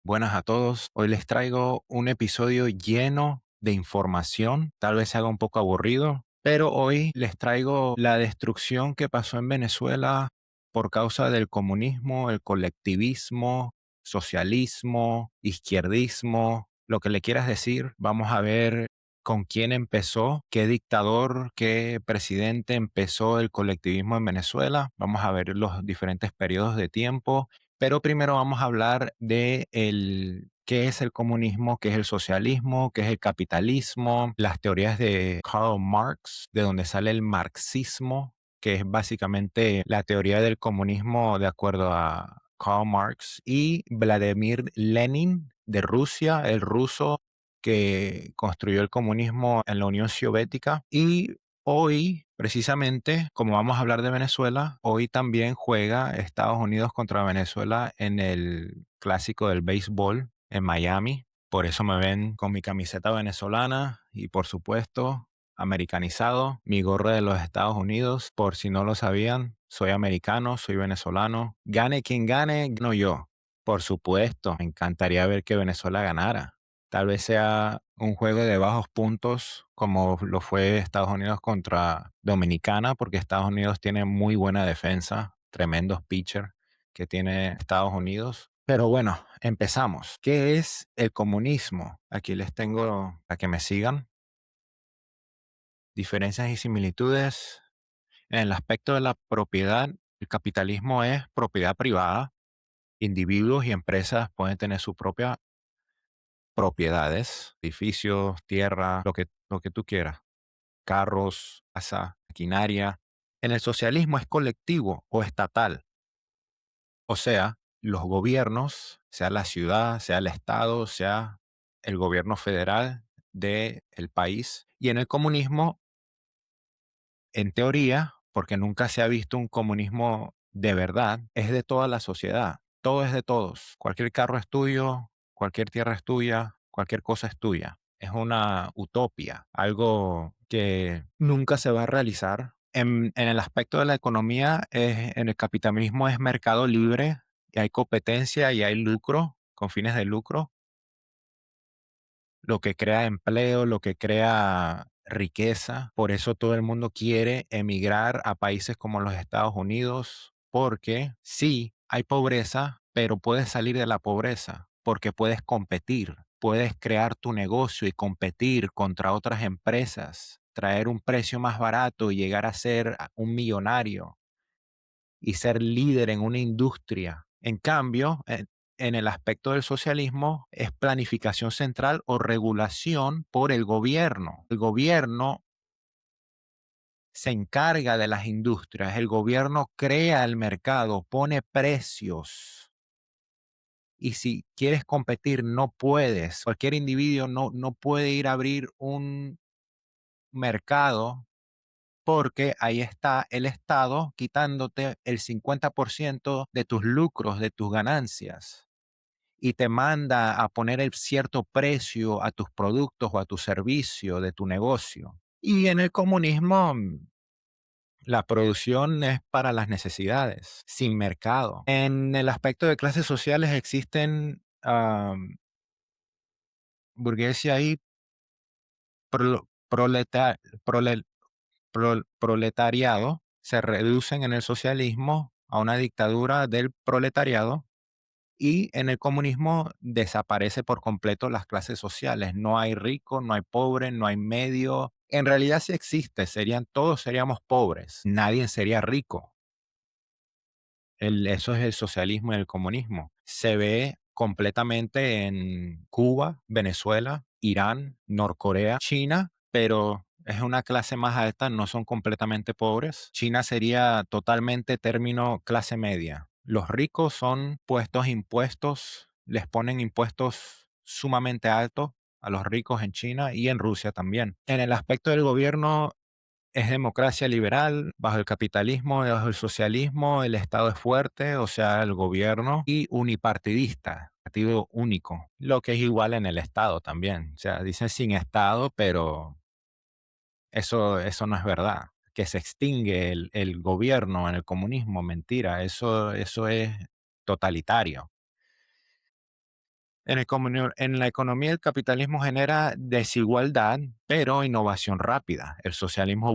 Buenas a todos. Hoy les traigo un episodio lleno de información. Tal vez se haga un poco aburrido, pero hoy les traigo la destrucción que pasó en Venezuela por causa del comunismo, el colectivismo, socialismo, izquierdismo, lo que le quieras decir. Vamos a ver con quién empezó, qué dictador, qué presidente empezó el colectivismo en Venezuela. Vamos a ver los diferentes periodos de tiempo, pero primero vamos a hablar de qué es el comunismo, qué es el socialismo, qué es el capitalismo, las teorías de Karl Marx, de donde sale el marxismo, que es básicamente la teoría del comunismo de acuerdo a Karl Marx, y Vladimir Lenin de Rusia, el ruso que construyó el comunismo en la Unión Soviética. Y hoy, precisamente, como vamos a hablar de Venezuela, hoy también juega Estados Unidos contra Venezuela en el clásico del béisbol en Miami. Por eso me ven con mi camiseta venezolana y, por supuesto, americanizado, mi gorra de los Estados Unidos. Por si no lo sabían, soy americano, soy venezolano. Gane quien gane, gano yo. Por supuesto, me encantaría ver que Venezuela ganara. Tal vez sea un juego de bajos puntos como lo fue Estados Unidos contra Dominicana, porque Estados Unidos tiene muy buena defensa, tremendos pitchers que tiene Estados Unidos. Pero bueno, empezamos. ¿Qué es el comunismo? Aquí les tengo para que me sigan. Diferencias y similitudes. En el aspecto de la propiedad, el capitalismo es propiedad privada. Individuos y empresas pueden tener su propia propiedades, edificios, tierra, lo que tú quieras, carros, casa, maquinaria. En el socialismo es colectivo o estatal, o sea, los gobiernos, sea la ciudad, sea el estado, sea el gobierno federal del país. Y en el comunismo, en teoría, porque nunca se ha visto un comunismo de verdad, es de toda la sociedad. Todo es de todos. Cualquier carro es tuyo, cualquier tierra es tuya, cualquier cosa es tuya. Es una utopía, algo que nunca se va a realizar. En el aspecto de la economía, en el capitalismo es mercado libre y hay competencia y hay lucro, con fines de lucro, lo que crea empleo, lo que crea riqueza. Por eso todo el mundo quiere emigrar a países como los Estados Unidos, porque sí, hay pobreza, pero puedes salir de la pobreza, porque puedes competir, puedes crear tu negocio y competir contra otras empresas, traer un precio más barato y llegar a ser un millonario y ser líder en una industria. En cambio, en el aspecto del socialismo es planificación central o regulación por el gobierno. El gobierno se encarga de las industrias, el gobierno crea el mercado, pone precios. Y si quieres competir, no puedes. Cualquier individuo no puede ir a abrir un mercado porque ahí está el Estado quitándote el 50% de tus lucros, de tus ganancias, y te manda a poner el cierto precio a tus productos o a tu servicio de tu negocio. Y en el comunismo, la producción es para las necesidades, sin mercado. En el aspecto de clases sociales existen burguesia y pro- proleta- prole- proletariado, se reducen en el socialismo a una dictadura del proletariado, y en el comunismo desaparece por completo las clases sociales. No hay rico, no hay pobre, no hay medio. En realidad sí existe, todos seríamos pobres, nadie sería rico. Eso es el socialismo y el comunismo. Se ve completamente en Cuba, Venezuela, Irán, Norcorea, China, pero es una clase más alta, no son completamente pobres. China sería totalmente término clase media. Los ricos son puestos impuestos, les ponen impuestos sumamente altos a los ricos en China y en Rusia también. En el aspecto del gobierno, es democracia liberal, bajo el capitalismo, bajo el socialismo, el Estado es fuerte, o sea, el gobierno, y unipartidista, partido único, lo que es igual en el Estado también. O sea, dicen sin Estado, pero eso no es verdad. Que se extingue el gobierno en el comunismo, mentira, eso es totalitario. En la economía el capitalismo genera desigualdad, pero innovación rápida. El socialismo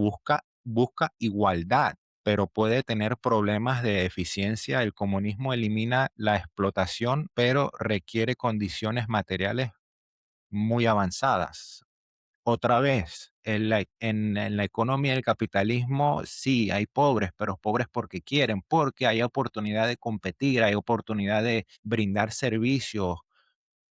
busca igualdad, pero puede tener problemas de eficiencia. El comunismo elimina la explotación, pero requiere condiciones materiales muy avanzadas. Otra vez, en la economía del capitalismo sí hay pobres, pero pobres porque quieren, porque hay oportunidad de competir, hay oportunidad de brindar servicios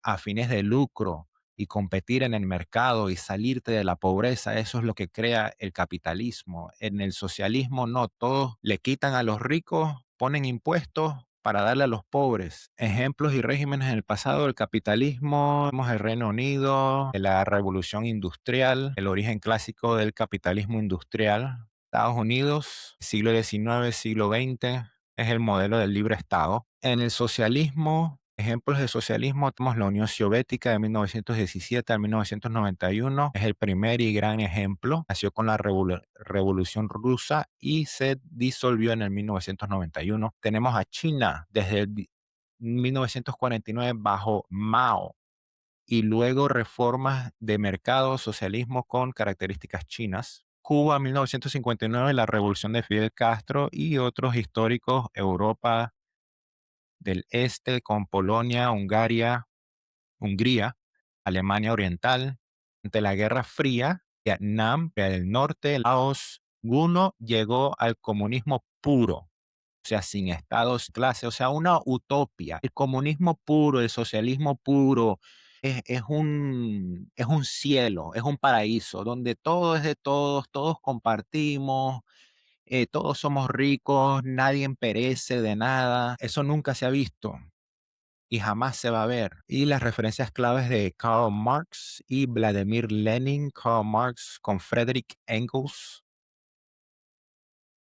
a fines de lucro y competir en el mercado y salirte de la pobreza. Eso es lo que crea el capitalismo. En el socialismo no, todos le quitan a los ricos, ponen impuestos para darle a los pobres. Ejemplos y regímenes en el pasado del capitalismo, tenemos el Reino Unido, la revolución industrial, el origen clásico del capitalismo industrial. Estados Unidos, siglo XIX, siglo XX, es el modelo del libre Estado. En el socialismo, ejemplos de socialismo, tenemos la Unión Soviética de 1917 a 1991, es el primer y gran ejemplo. Nació con la Revolución Rusa y se disolvió en el 1991. Tenemos a China desde el 1949 bajo Mao y luego reformas de mercado, socialismo con características chinas. Cuba, 1959, la revolución de Fidel Castro y otros históricos, Europa del Este con Polonia, Hungría, Alemania Oriental. Ante la Guerra Fría, Vietnam, Corea del Norte, Laos, uno llegó al comunismo puro, o sea, sin estados, clase, o sea, una utopía. El comunismo puro, el socialismo puro, es un cielo, es un paraíso, donde todo es de todos, todos compartimos, todos somos ricos, nadie perece de nada. Eso nunca se ha visto y jamás se va a ver. Y las referencias claves de Karl Marx y Vladimir Lenin, Karl Marx con Friedrich Engels,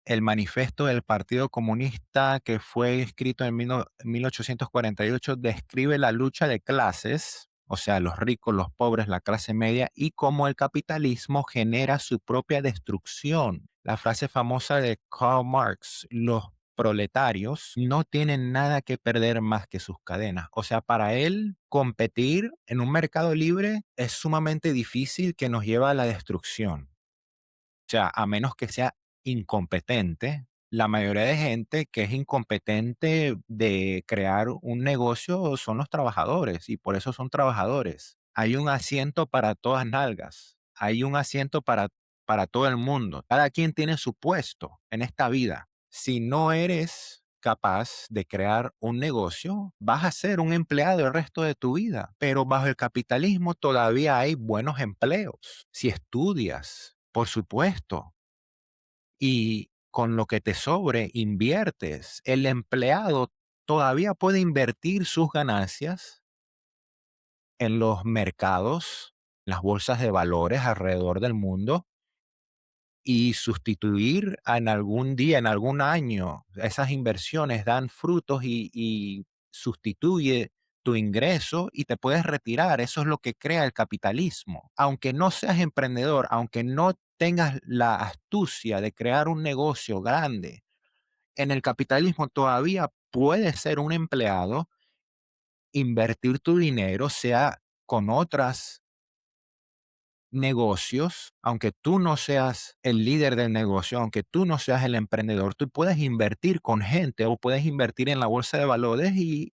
el manifiesto del Partido Comunista que fue escrito en 1848 describe la lucha de clases, o sea, los ricos, los pobres, la clase media, y cómo el capitalismo genera su propia destrucción. La frase famosa de Karl Marx, los proletarios no tienen nada que perder más que sus cadenas. O sea, para él competir en un mercado libre es sumamente difícil, que nos lleva a la destrucción. O sea, a menos que sea incompetente, la mayoría de gente que es incompetente de crear un negocio son los trabajadores y por eso son trabajadores. Hay un asiento para todas nalgas, hay un asiento para todo el mundo. Cada quien tiene su puesto en esta vida. Si no eres capaz de crear un negocio, vas a ser un empleado el resto de tu vida. Pero bajo el capitalismo todavía hay buenos empleos. Si estudias, por supuesto, y con lo que te sobre inviertes, el empleado todavía puede invertir sus ganancias en los mercados, las bolsas de valores alrededor del mundo y sustituir en algún día, en algún año, esas inversiones dan frutos y sustituye tu ingreso y te puedes retirar. Eso es lo que crea el capitalismo. Aunque no seas emprendedor, aunque no tengas la astucia de crear un negocio grande, en el capitalismo todavía puedes ser un empleado, invertir tu dinero, sea con otras negocios, aunque tú no seas el líder del negocio, aunque tú no seas el emprendedor, tú puedes invertir con gente o puedes invertir en la bolsa de valores y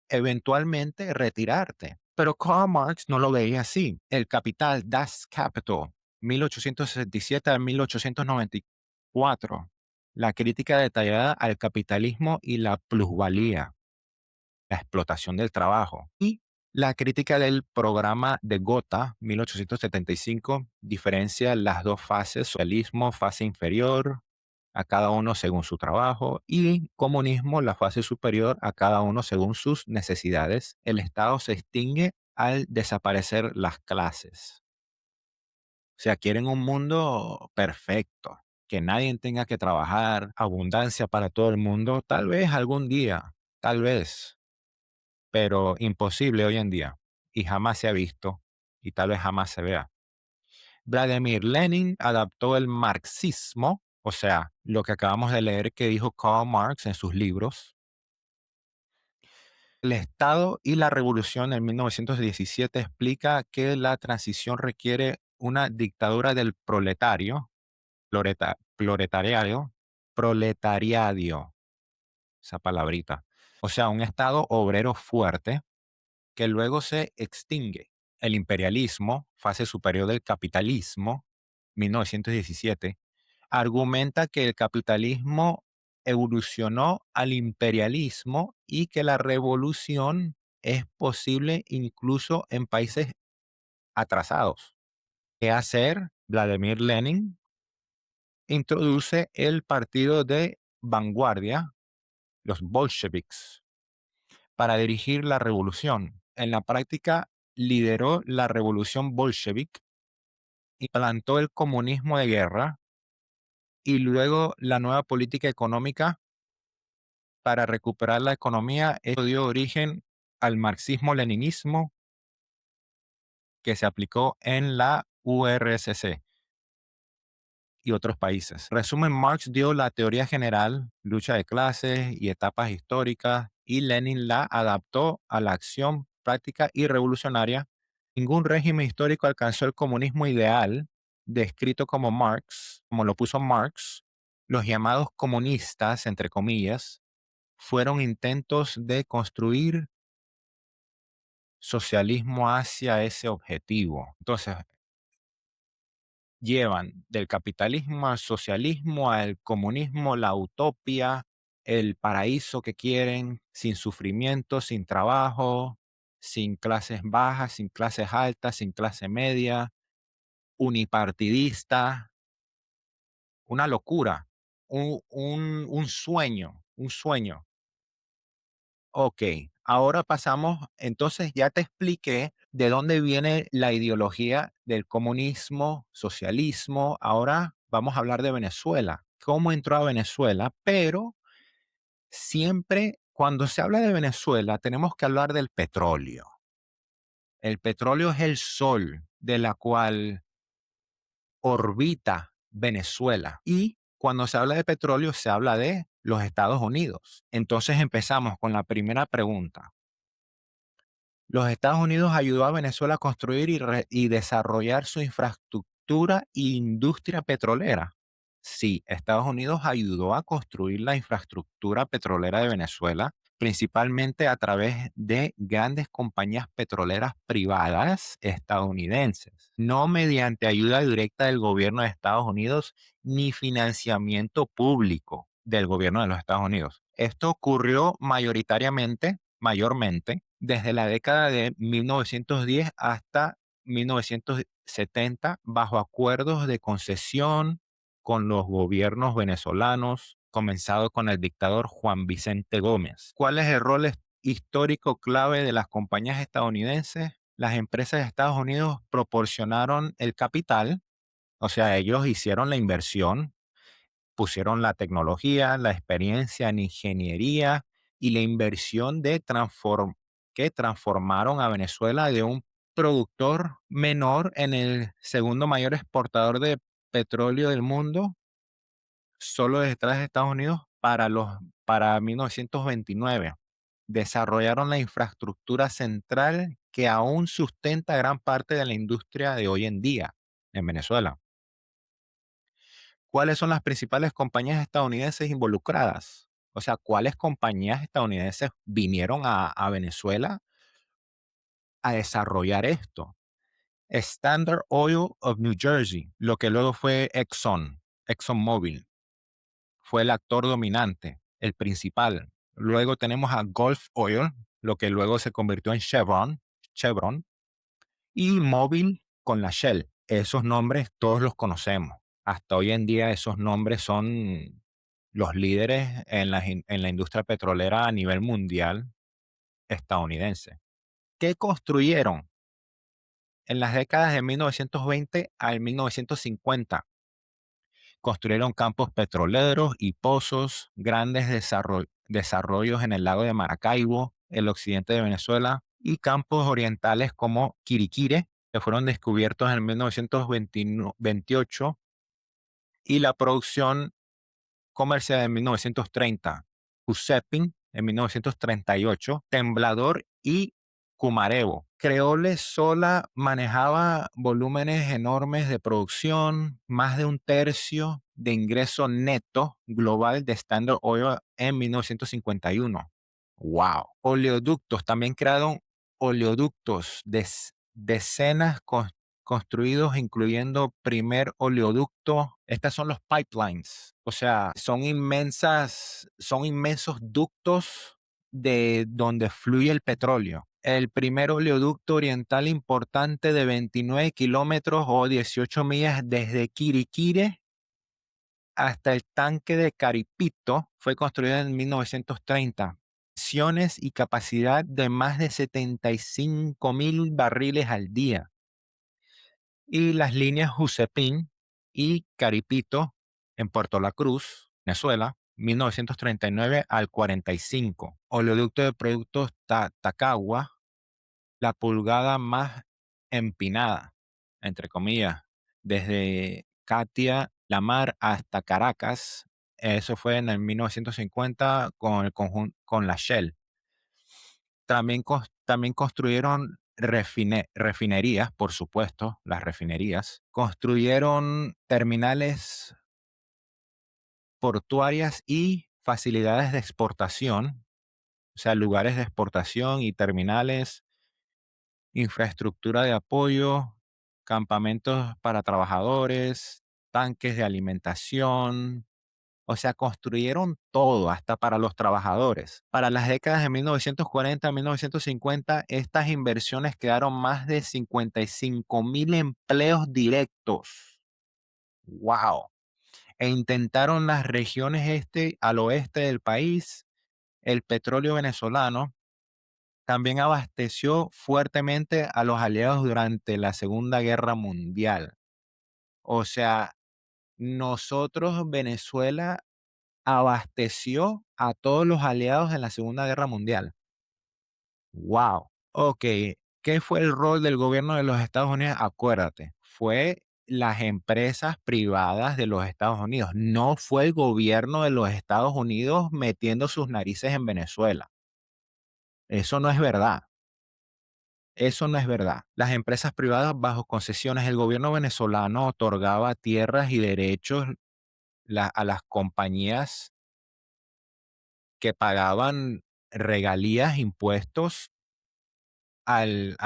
eventualmente retirarte. Pero Karl Marx no lo veía así. El Capital, Das Kapital, 1867 a 1894. La crítica detallada al capitalismo y la plusvalía, la explotación del trabajo. Y la crítica del programa de Gotha, 1875, diferencia las dos fases, socialismo, fase inferior, a cada uno según su trabajo, y comunismo, la fase superior, a cada uno según sus necesidades. El Estado se extingue al desaparecer las clases. O sea, quieren un mundo perfecto, que nadie tenga que trabajar, abundancia para todo el mundo, tal vez algún día, tal vez, pero imposible hoy en día y jamás se ha visto y tal vez jamás se vea. Vladimir Lenin adaptó el marxismo, o sea, lo que acabamos de leer que dijo Karl Marx en sus libros, El Estado y la Revolución en 1917 explica que la transición requiere una dictadura del proletariado, esa palabrita. O sea, un Estado obrero fuerte que luego se extingue. El imperialismo, fase superior del capitalismo, 1917, argumenta que el capitalismo evolucionó al imperialismo y que la revolución es posible incluso en países atrasados. ¿Qué hacer? Vladimir Lenin introduce el partido de vanguardia, los bolcheviks, para dirigir la revolución. En la práctica, lideró la revolución bolchevique, implantó el comunismo de guerra y luego la nueva política económica para recuperar la economía. Esto dio origen al marxismo-leninismo que se aplicó en la URSS y otros países. Resumen, Marx dio la teoría general, lucha de clases y etapas históricas, y Lenin la adaptó a la acción práctica y revolucionaria. Ningún régimen histórico alcanzó el comunismo ideal, descrito como Marx, como lo puso Marx. Los llamados comunistas, entre comillas, fueron intentos de construir socialismo hacia ese objetivo. Entonces, llevan del capitalismo al socialismo, al comunismo, la utopía, el paraíso que quieren, sin sufrimiento, sin trabajo, sin clases bajas, sin clases altas, sin clase media, unipartidista, una locura, un sueño, un sueño. Ok, ahora pasamos, entonces ya te expliqué de dónde viene la ideología del comunismo, socialismo. Ahora vamos a hablar de Venezuela, cómo entró a Venezuela, pero siempre cuando se habla de Venezuela tenemos que hablar del petróleo. El petróleo es el sol de la cual orbita Venezuela. Y cuando se habla de petróleo, se habla de los Estados Unidos. Entonces empezamos con la primera pregunta. Los Estados Unidos ayudó a Venezuela a construir y desarrollar su infraestructura e industria petrolera. Sí, Estados Unidos ayudó a construir la infraestructura petrolera de Venezuela, principalmente a través de grandes compañías petroleras privadas estadounidenses, no mediante ayuda directa del gobierno de Estados Unidos ni financiamiento público del gobierno de los Estados Unidos. Esto ocurrió mayormente, desde la década de 1910 hasta 1970, bajo acuerdos de concesión con los gobiernos venezolanos, comenzado con el dictador Juan Vicente Gómez. ¿Cuál es el rol histórico clave de las compañías estadounidenses? Las empresas de Estados Unidos proporcionaron el capital, o sea, ellos hicieron la inversión, pusieron la tecnología, la experiencia en ingeniería y la inversión que transformaron a Venezuela de un productor menor en el segundo mayor exportador de petróleo del mundo, solo detrás de Estados Unidos para 1929. Desarrollaron la infraestructura central que aún sustenta gran parte de la industria de hoy en día en Venezuela. ¿Cuáles son las principales compañías estadounidenses involucradas? O sea, ¿cuáles compañías estadounidenses vinieron a Venezuela a desarrollar esto? Standard Oil of New Jersey, lo que luego fue ExxonMobil, fue el actor dominante, el principal. Luego tenemos a Gulf Oil, lo que luego se convirtió en Chevron, y Mobil con la Shell. Esos nombres todos los conocemos. Hasta hoy en día esos nombres son los líderes en la industria petrolera a nivel mundial estadounidense. ¿Qué construyeron en las décadas de 1920 al 1950? Construyeron campos petroleros y pozos, grandes desarrollos en el lago de Maracaibo, el occidente de Venezuela, y campos orientales como Quiriquire, que fueron descubiertos en 1928, y la producción comercial de 1930, Usepin, en 1938, Temblador y Kumarevo. Creole sola manejaba volúmenes enormes de producción, más de un tercio de ingreso neto global de Standard Oil en 1951. ¡Wow! Oleoductos, también crearon oleoductos, decenas construidos, incluyendo primer oleoducto. Estas son los pipelines, o sea, son inmensos ductos de donde fluye el petróleo. El primer oleoducto oriental importante de 29 kilómetros o 18 millas desde Quiriquire hasta el tanque de Caripito fue construido en 1930. Y capacidad de más de 75,000 barriles al día. Y las líneas Jusepín y Caripito en Puerto La Cruz, Venezuela, 1939 al 45. Oleoducto de productos Tacagua, la pulgada más empinada, entre comillas, desde Catia, La Mar hasta Caracas. Eso fue en el 1950 con la Shell. También construyeron refinerías, por supuesto, las refinerías. Construyeron terminales portuarias y facilidades de exportación, o sea, lugares de exportación y terminales, infraestructura de apoyo, campamentos para trabajadores, tanques de alimentación. O sea, construyeron todo, hasta para los trabajadores. Para las décadas de 1940 a 1950, estas inversiones crearon más de 55,000 empleos directos. ¡Wow! E intentaron las regiones al oeste del país. El petróleo venezolano también abasteció fuertemente a los aliados durante la Segunda Guerra Mundial. O sea, nosotros, Venezuela, abasteció a todos los aliados en la Segunda Guerra Mundial. ¡Wow! Ok, ¿qué fue el rol del gobierno de los Estados Unidos? Acuérdate, fue las empresas privadas de los Estados Unidos. No fue el gobierno de los Estados Unidos metiendo sus narices en Venezuela. Eso no es verdad. Eso no es verdad. Las empresas privadas bajo concesiones, el gobierno venezolano otorgaba tierras y derechos a las compañías que pagaban regalías, impuestos al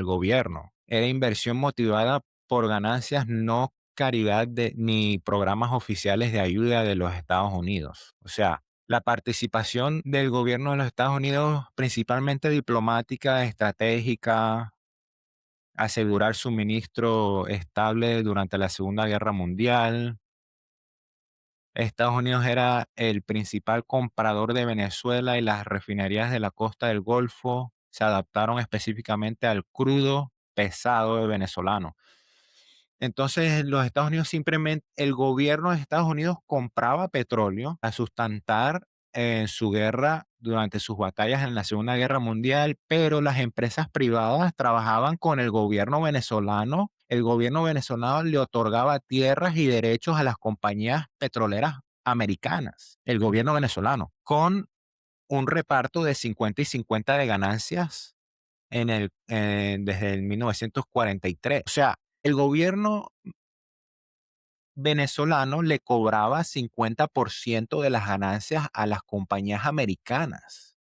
gobierno. Era inversión motivada por ganancias, no caridad ni programas oficiales de ayuda de los Estados Unidos. O sea, la participación del gobierno de los Estados Unidos, principalmente diplomática, estratégica, asegurar suministro estable durante la Segunda Guerra Mundial. Estados Unidos era el principal comprador de Venezuela y las refinerías de la costa del Golfo se adaptaron específicamente al crudo pesado de venezolano. Entonces, los Estados Unidos simplemente, el gobierno de Estados Unidos compraba petróleo a sustentar su guerra durante sus batallas en la Segunda Guerra Mundial, pero las empresas privadas trabajaban con el gobierno venezolano. El gobierno venezolano le otorgaba tierras y derechos a las compañías petroleras americanas, el gobierno venezolano, con un reparto de 50 y 50 de ganancias desde el 1943. O sea, el gobierno venezolano le cobraba 50% de las ganancias a las compañías americanas.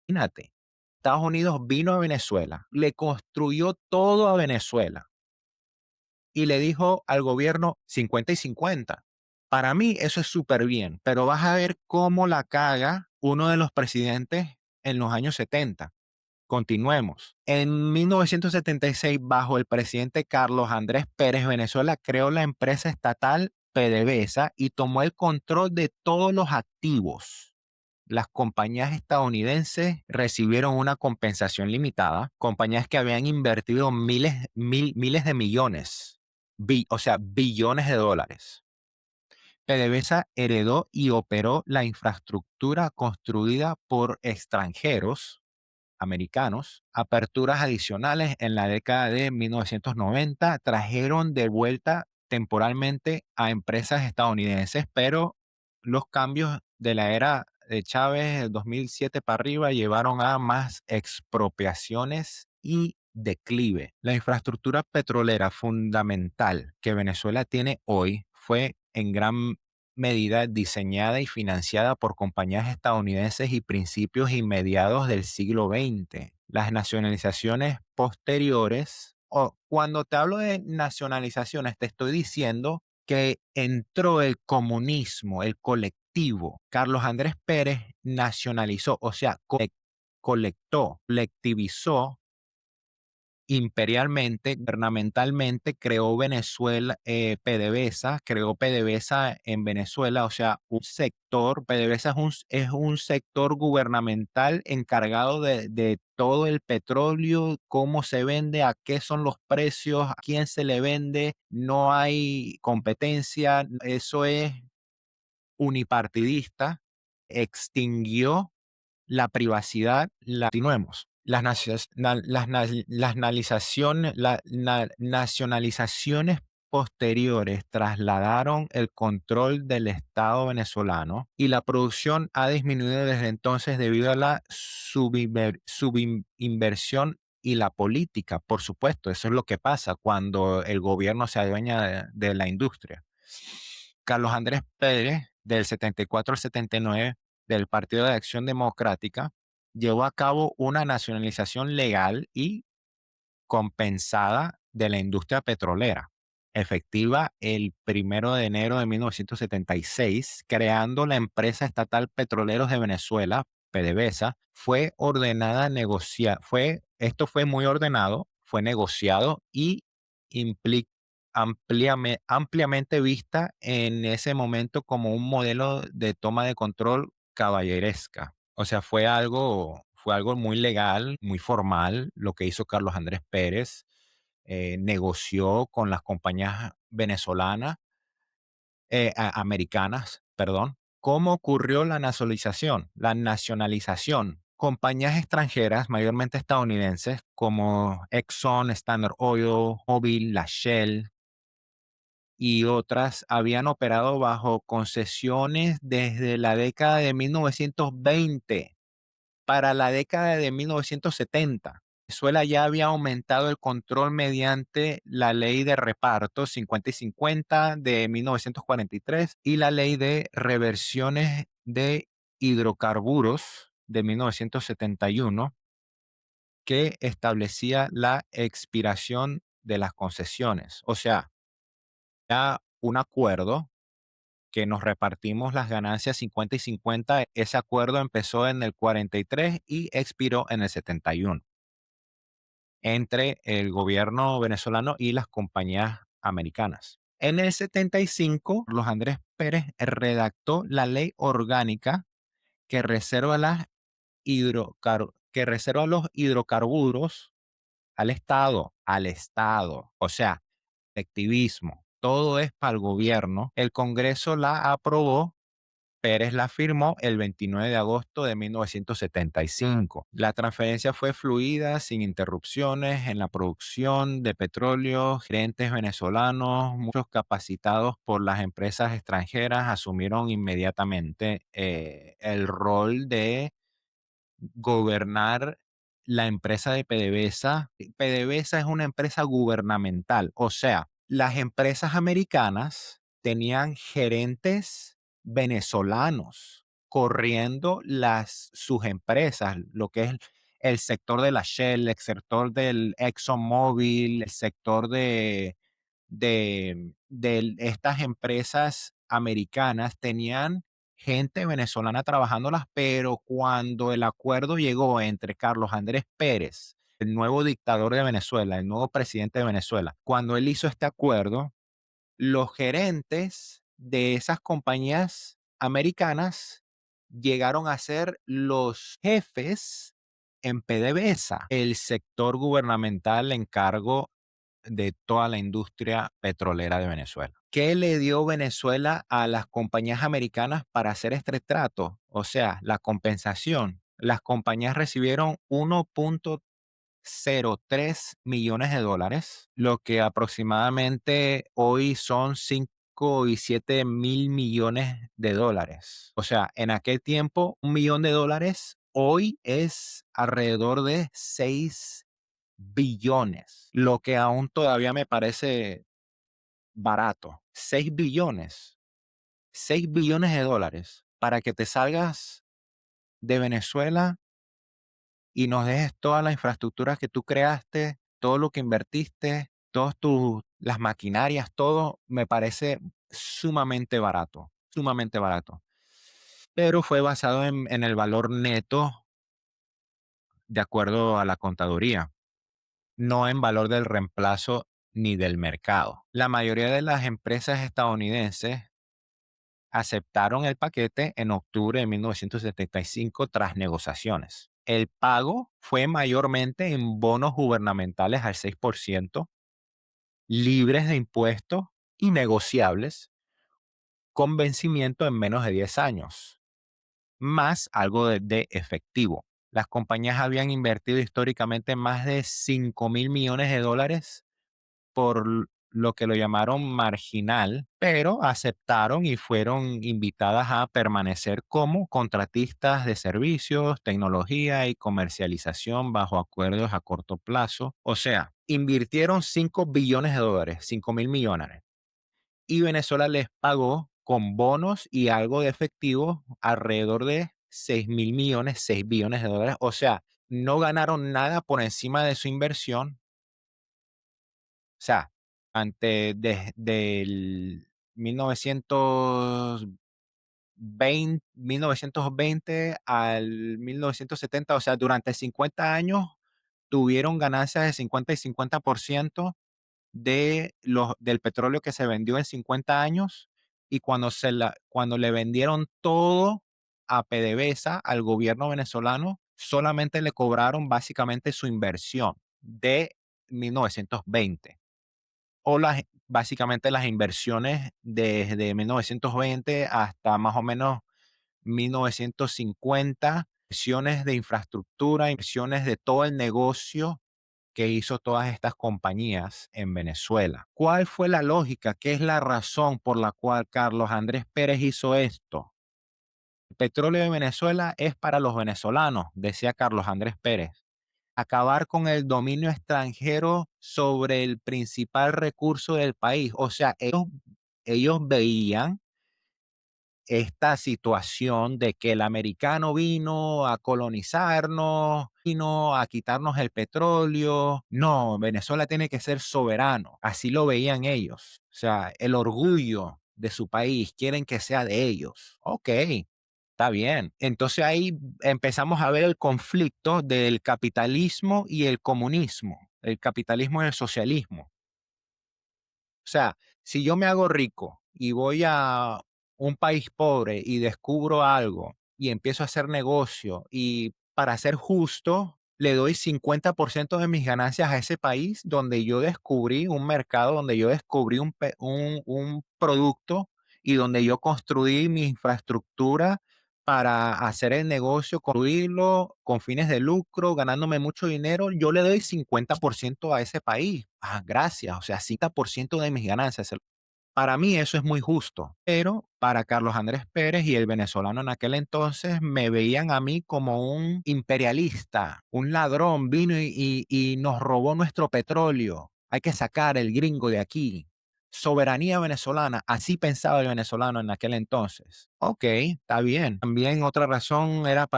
Imagínate, Estados Unidos vino a Venezuela, le construyó todo a Venezuela y le dijo al gobierno 50 y 50. Para mí eso es súper bien, pero vas a ver cómo la caga uno de los presidentes en los años 70. Continuemos. En 1976, bajo el presidente Carlos Andrés Pérez, Venezuela creó la empresa estatal PDVSA y tomó el control de todos los activos. Las compañías estadounidenses recibieron una compensación limitada, compañías que habían invertido miles de millones, o sea, billones de dólares. PDVSA heredó y operó la infraestructura construida por extranjeros americanos. Aperturas adicionales en la década de 1990 trajeron de vuelta temporalmente a empresas estadounidenses, pero los cambios de la era de Chávez, el 2007 para arriba, llevaron a más expropiaciones y declive. La infraestructura petrolera fundamental que Venezuela tiene hoy fue en gran medida diseñada y financiada por compañías estadounidenses y principios inmediatos del siglo XX. Las nacionalizaciones posteriores, o cuando te hablo de nacionalizaciones, te estoy diciendo que entró el comunismo, el colectivo. Carlos Andrés Pérez nacionalizó, o sea, colectó, colectivizó imperialmente, gubernamentalmente, creó Venezuela, PDVSA, creó PDVSA en Venezuela, o sea, un sector, PDVSA es un sector gubernamental encargado de todo el petróleo, cómo se vende, a qué son los precios, a quién se le vende, no hay competencia, eso es unipartidista, extinguió la privacidad. Continuemos. Las nacionalizaciones posteriores trasladaron el control del Estado venezolano y la producción ha disminuido desde entonces debido a la subinversión y la política. Por supuesto, eso es lo que pasa cuando el gobierno se adueña de la industria. Carlos Andrés Pérez, del 74 al 79, del Partido de Acción Democrática, llevó a cabo una nacionalización legal y compensada de la industria petrolera, efectiva el 1 de enero de 1976, creando la empresa estatal Petróleros de Venezuela, PDVSA. Esto fue muy ordenado, fue negociado y ampliamente vista en ese momento como un modelo de toma de control caballeresca. O sea, fue algo muy legal, muy formal lo que hizo Carlos Andrés Pérez. Negoció con las compañías venezolanas, americanas, perdón. ¿Cómo ocurrió la nacionalización? La nacionalización. Compañías extranjeras, mayormente estadounidenses, como Exxon, Standard Oil, Mobil, la Shell y otras, habían operado bajo concesiones desde la década de 1920 para la década de 1970. Venezuela ya había aumentado el control mediante la ley de reparto 50 y 50 de 1943 y la ley de reversiones de hidrocarburos de 1971, que establecía la expiración de las concesiones. O sea, ya un acuerdo que nos repartimos las ganancias 50 y 50. Ese acuerdo empezó en el 43 y expiró en el 71 entre el gobierno venezolano y las compañías americanas. En el 75, los Andrés Pérez redactó la ley orgánica que reserva, que reserva los hidrocarburos al Estado. O sea, activismo. Todo es para el gobierno. El Congreso la aprobó. Pérez la firmó el 29 de agosto de 1975. La transferencia fue fluida, sin interrupciones en la producción de petróleo. Gerentes venezolanos, muchos capacitados por las empresas extranjeras, asumieron inmediatamente el rol de gobernar la empresa de PDVSA. PDVSA es una empresa gubernamental, o sea, las empresas americanas tenían gerentes venezolanos corriendo sus empresas, lo que es el sector de la Shell, el sector del ExxonMobil, el sector de estas empresas americanas tenían gente venezolana trabajándolas, pero cuando el acuerdo llegó entre Carlos Andrés Pérez, el nuevo dictador de Venezuela, el nuevo presidente de Venezuela, cuando él hizo este acuerdo, los gerentes de esas compañías americanas llegaron a ser los jefes en PDVSA, el sector gubernamental en cargo de toda la industria petrolera de Venezuela. ¿Qué le dio Venezuela a las compañías americanas para hacer este trato? O sea, la compensación. Las compañías recibieron 1,03 millones de dólares, lo que aproximadamente hoy son 5 y 7 mil millones de dólares. O sea, en aquel tiempo, $1 millón hoy es alrededor de 6 billones, lo que aún todavía me parece barato. 6 billones, 6 billones de dólares para que te salgas de Venezuela y nos dejes toda la infraestructura que tú creaste, todo lo que invertiste, todas las maquinarias, todo me parece sumamente barato, sumamente barato. Pero fue basado en el valor neto de acuerdo a la contaduría, no en valor del reemplazo ni del mercado. La mayoría de las empresas estadounidenses aceptaron el paquete en octubre de 1975 tras negociaciones. El pago fue mayormente en bonos gubernamentales al 6%, libres de impuestos y negociables, con vencimiento en menos de 10 años, más algo de efectivo. Las compañías habían invertido históricamente más de $5.000 millones por lo que lo llamaron marginal, pero aceptaron y fueron invitadas a permanecer como contratistas de servicios, tecnología y comercialización bajo acuerdos a corto plazo. O sea, invirtieron $5 billones, 5.000 millones, y Venezuela les pagó con bonos y algo de efectivo alrededor de 6.000 millones, 6 billones de dólares. O sea, no ganaron nada por encima de su inversión. O sea, del 1920 al 1970, o sea, durante 50 años tuvieron ganancias de 50 y 50% del petróleo que se vendió en 50 años, y cuando le vendieron todo a PDVSA, al gobierno venezolano, solamente le cobraron básicamente su inversión de 1920 básicamente las inversiones desde 1920 hasta más o menos 1950, inversiones de infraestructura, inversiones de todo el negocio que hizo todas estas compañías en Venezuela. ¿Cuál fue la lógica? ¿Qué es la razón por la cual Carlos Andrés Pérez hizo esto? El petróleo de Venezuela es para los venezolanos, decía Carlos Andrés Pérez. Acabar con el dominio extranjero sobre el principal recurso del país. O sea, ellos veían esta situación de que el americano vino a colonizarnos, vino a quitarnos el petróleo. No, Venezuela tiene que ser soberano. Así lo veían ellos. O sea, el orgullo de su país, quieren que sea de ellos. Ok, está bien. Entonces ahí empezamos a ver el conflicto del capitalismo y el comunismo, el capitalismo y el socialismo. O sea, si yo me hago rico y voy a un país pobre y descubro algo y empiezo a hacer negocio, y para ser justo, le doy 50% de mis ganancias a ese país donde yo descubrí un mercado, donde yo descubrí un producto y donde yo construí mi infraestructura para hacer el negocio, construirlo con fines de lucro, ganándome mucho dinero, yo le doy 50% a ese país. Ah, gracias. O sea, 50% de mis ganancias. Para mí eso es muy justo, pero para Carlos Andrés Pérez y el venezolano en aquel entonces me veían a mí como un imperialista, un ladrón, vino y nos robó nuestro petróleo. Hay que sacar el gringo de aquí. Soberanía venezolana, así pensaba el venezolano en aquel entonces. Ok, está bien. También otra razón era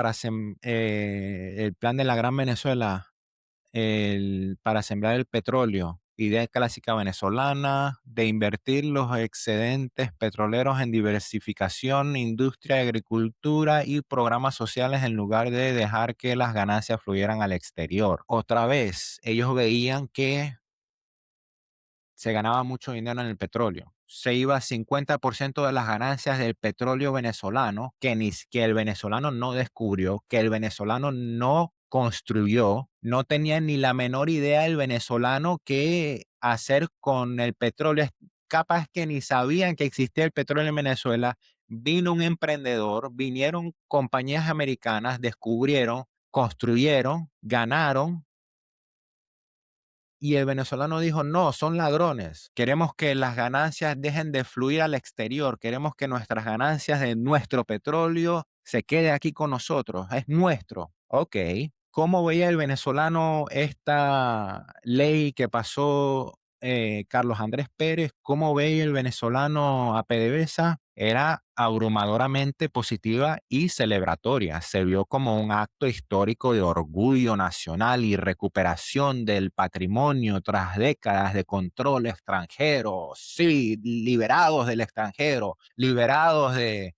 el plan de la Gran Venezuela, para sembrar el petróleo. Idea clásica venezolana de invertir los excedentes petroleros en diversificación, industria, agricultura y programas sociales en lugar de dejar que las ganancias fluyeran al exterior. Otra vez, ellos veían que se ganaba mucho dinero en el petróleo. Se iba 50% de las ganancias del petróleo venezolano, que el venezolano no descubrió, que el venezolano no construyó. No tenía ni la menor idea el venezolano qué hacer con el petróleo. Capaz que ni sabían que existía el petróleo en Venezuela. Vino un emprendedor, vinieron compañías americanas, descubrieron, construyeron, ganaron, Y el venezolano dijo, no, son ladrones. Queremos que las ganancias dejen de fluir al exterior. Queremos que nuestras ganancias de nuestro petróleo se quede aquí con nosotros. Es nuestro. Ok. ¿Cómo veía el venezolano esta ley que pasó Carlos Andrés Pérez? ¿Cómo veía el venezolano a PDVSA? Era abrumadoramente positiva y celebratoria. Se vio como un acto histórico de orgullo nacional y recuperación del patrimonio tras décadas de control extranjero. Sí, liberados del extranjero, liberados de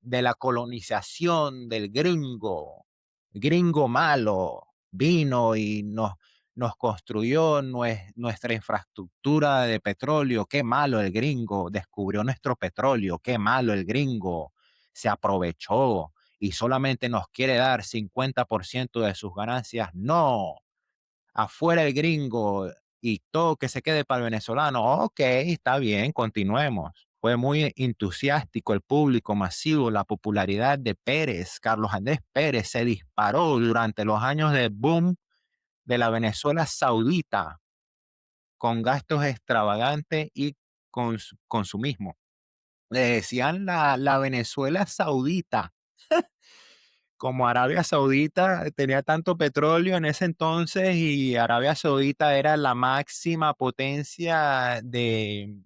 la colonización del gringo malo, vino y nos construyó nuestra infraestructura de petróleo. Qué malo el gringo, descubrió nuestro petróleo. Qué malo el gringo, se aprovechó y solamente nos quiere dar 50% de sus ganancias. No, afuera el gringo y todo que se quede para el venezolano. Ok, está bien, continuemos. Fue muy entusiástico el público masivo, la popularidad de Pérez, Carlos Andrés Pérez, se disparó durante los años de boom de la Venezuela saudita, con gastos extravagantes y consumismo. Le decían la Venezuela saudita. Como Arabia Saudita tenía tanto petróleo en ese entonces y Arabia Saudita era la máxima potencia del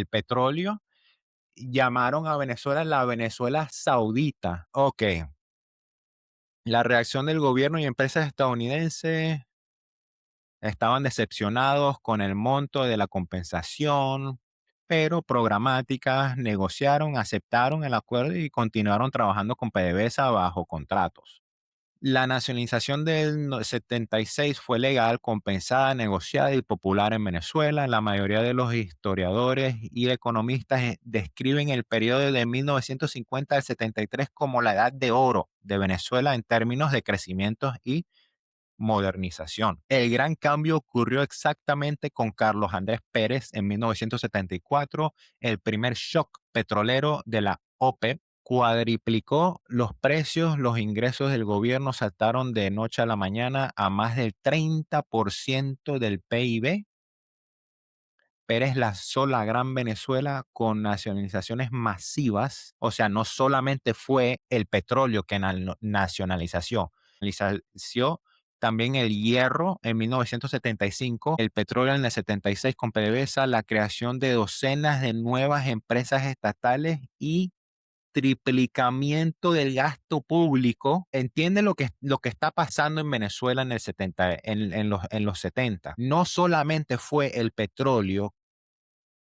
petróleo, llamaron a Venezuela la Venezuela Saudita. Ok, la reacción del gobierno y empresas estadounidenses estaban decepcionados con el monto de la compensación, pero programáticas negociaron, aceptaron el acuerdo y continuaron trabajando con PDVSA bajo contratos. La nacionalización del 76 fue legal, compensada, negociada y popular en Venezuela. La mayoría de los historiadores y economistas describen el periodo de 1950 al 73 como la edad de oro de Venezuela en términos de crecimiento y modernización. El gran cambio ocurrió exactamente con Carlos Andrés Pérez en 1974, el primer shock petrolero de la OPEP cuadriplicó los precios, los ingresos del gobierno saltaron de noche a la mañana a más del 30% del PIB. Pérez lanzó la Gran Venezuela con nacionalizaciones masivas, o sea, no solamente fue el petróleo que nacionalizó también el hierro en 1975, el petróleo en el 76 con PDVSA, la creación de docenas de nuevas empresas estatales y triplicamiento del gasto público. Entiende lo que está pasando en Venezuela en el 70, en los 70. No solamente fue el petróleo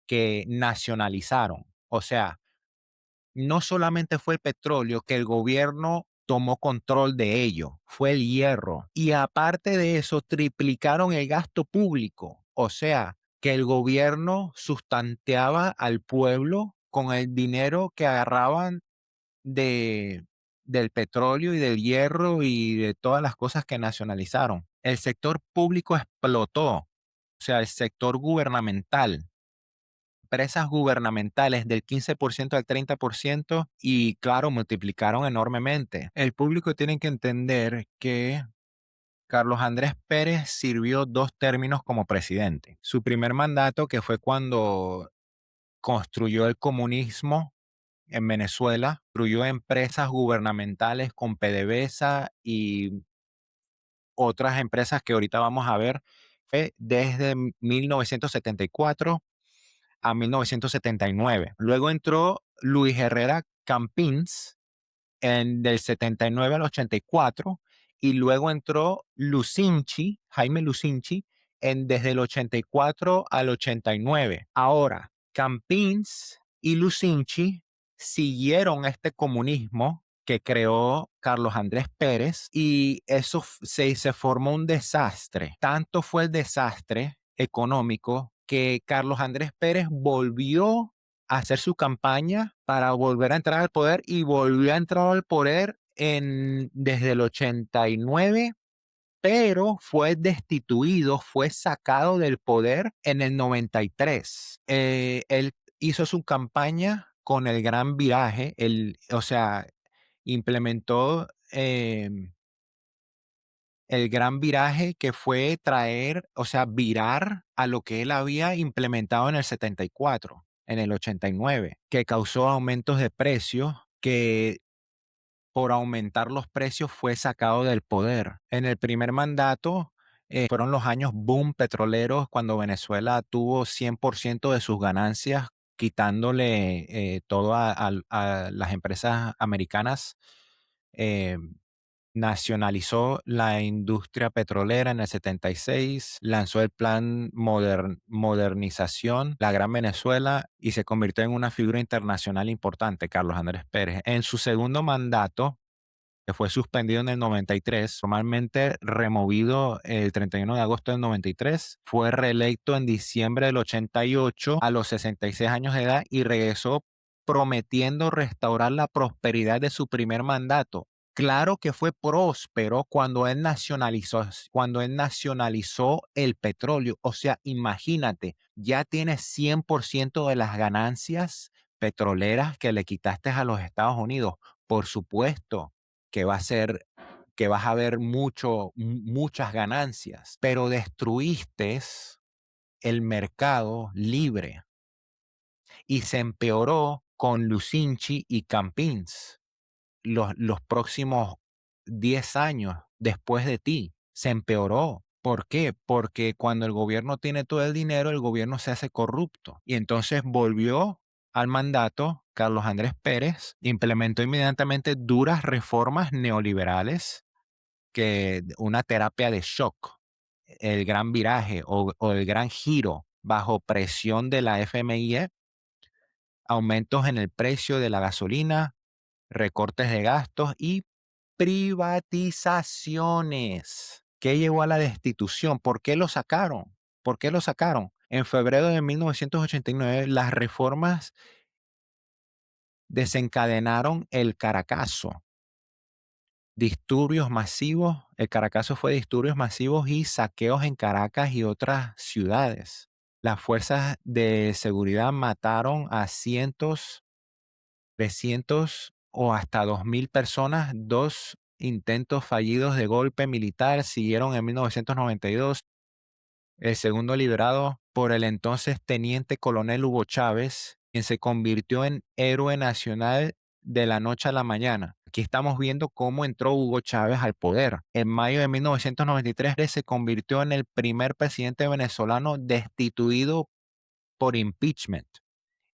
que nacionalizaron, o sea, no solamente fue el petróleo que el gobierno tomó control de ello, fue el hierro. Y aparte de eso, triplicaron el gasto público, o sea, que el gobierno sustanteaba al pueblo con el dinero que agarraban de, del petróleo y del hierro y de todas las cosas que nacionalizaron. El sector público explotó, o sea, el sector gubernamental, empresas gubernamentales del 15% al 30% y claro, multiplicaron enormemente. El público tiene que entender que Carlos Andrés Pérez sirvió 2 términos como presidente. Su primer mandato, que fue cuando construyó el comunismo en Venezuela, construyó empresas gubernamentales con PDVSA y otras empresas que ahorita vamos a ver, fue desde 1974 a 1979. Luego entró Luis Herrera Campins del 79 al 84 y luego entró Lucinchi, Jaime Lucinchi, desde el 84 al 89. Ahora, Campins y Lucinchi siguieron este comunismo que creó Carlos Andrés Pérez y eso se formó un desastre. Tanto fue el desastre económico que Carlos Andrés Pérez volvió a hacer su campaña para volver a entrar al poder y volvió a entrar al poder desde el 89, pero fue destituido, fue sacado del poder en el 93. Él hizo su campaña con el gran viraje, o sea, implementó el gran viraje que fue traer, o sea, virar a lo que él había implementado en el 74, en el 89, que causó aumentos de precios que por aumentar los precios fue sacado del poder. En el primer mandato fueron los años boom petroleros cuando Venezuela tuvo 100% de sus ganancias, quitándole todo a las empresas americanas. eh, Nacionalizó la industria petrolera en el 76, lanzó el plan modernización, la Gran Venezuela, y se convirtió en una figura internacional importante, Carlos Andrés Pérez. En su segundo mandato, que fue suspendido en el 93, formalmente removido el 31 de agosto del 93, fue reelecto en diciembre del 88 a los 66 años de edad y regresó prometiendo restaurar la prosperidad de su primer mandato. Claro que fue próspero cuando él nacionalizó el petróleo. O sea, imagínate, ya tienes 100% de las ganancias petroleras que le quitaste a los Estados Unidos. Por supuesto que va a ser que vas a ver muchas ganancias, pero destruiste el mercado libre y se empeoró con Lucinchi y Campins los próximos 10 años después de ti. Se empeoró. ¿Por qué? Porque cuando el gobierno tiene todo el dinero, el gobierno se hace corrupto. Y entonces volvió al mandato Carlos Andrés Pérez, implementó inmediatamente duras reformas neoliberales, que una terapia de shock, el gran viraje o el gran giro bajo presión de la FMI, aumentos en el precio de la gasolina, recortes de gastos y privatizaciones. ¿Qué llevó a la destitución? ¿Por qué lo sacaron? ¿Por qué lo sacaron? En febrero de 1989, las reformas desencadenaron el Caracazo. Disturbios masivos, el Caracazo fue disturbios masivos y saqueos en Caracas y otras ciudades. Las fuerzas de seguridad mataron a cientos, 300 o hasta 2000 personas. Dos intentos fallidos de golpe militar siguieron en 1992. El segundo liberado por el entonces teniente coronel Hugo Chávez, quien se convirtió en héroe nacional de la noche a la mañana. Aquí estamos viendo cómo entró Hugo Chávez al poder. En mayo de 1993 se convirtió en el primer presidente venezolano destituido por impeachment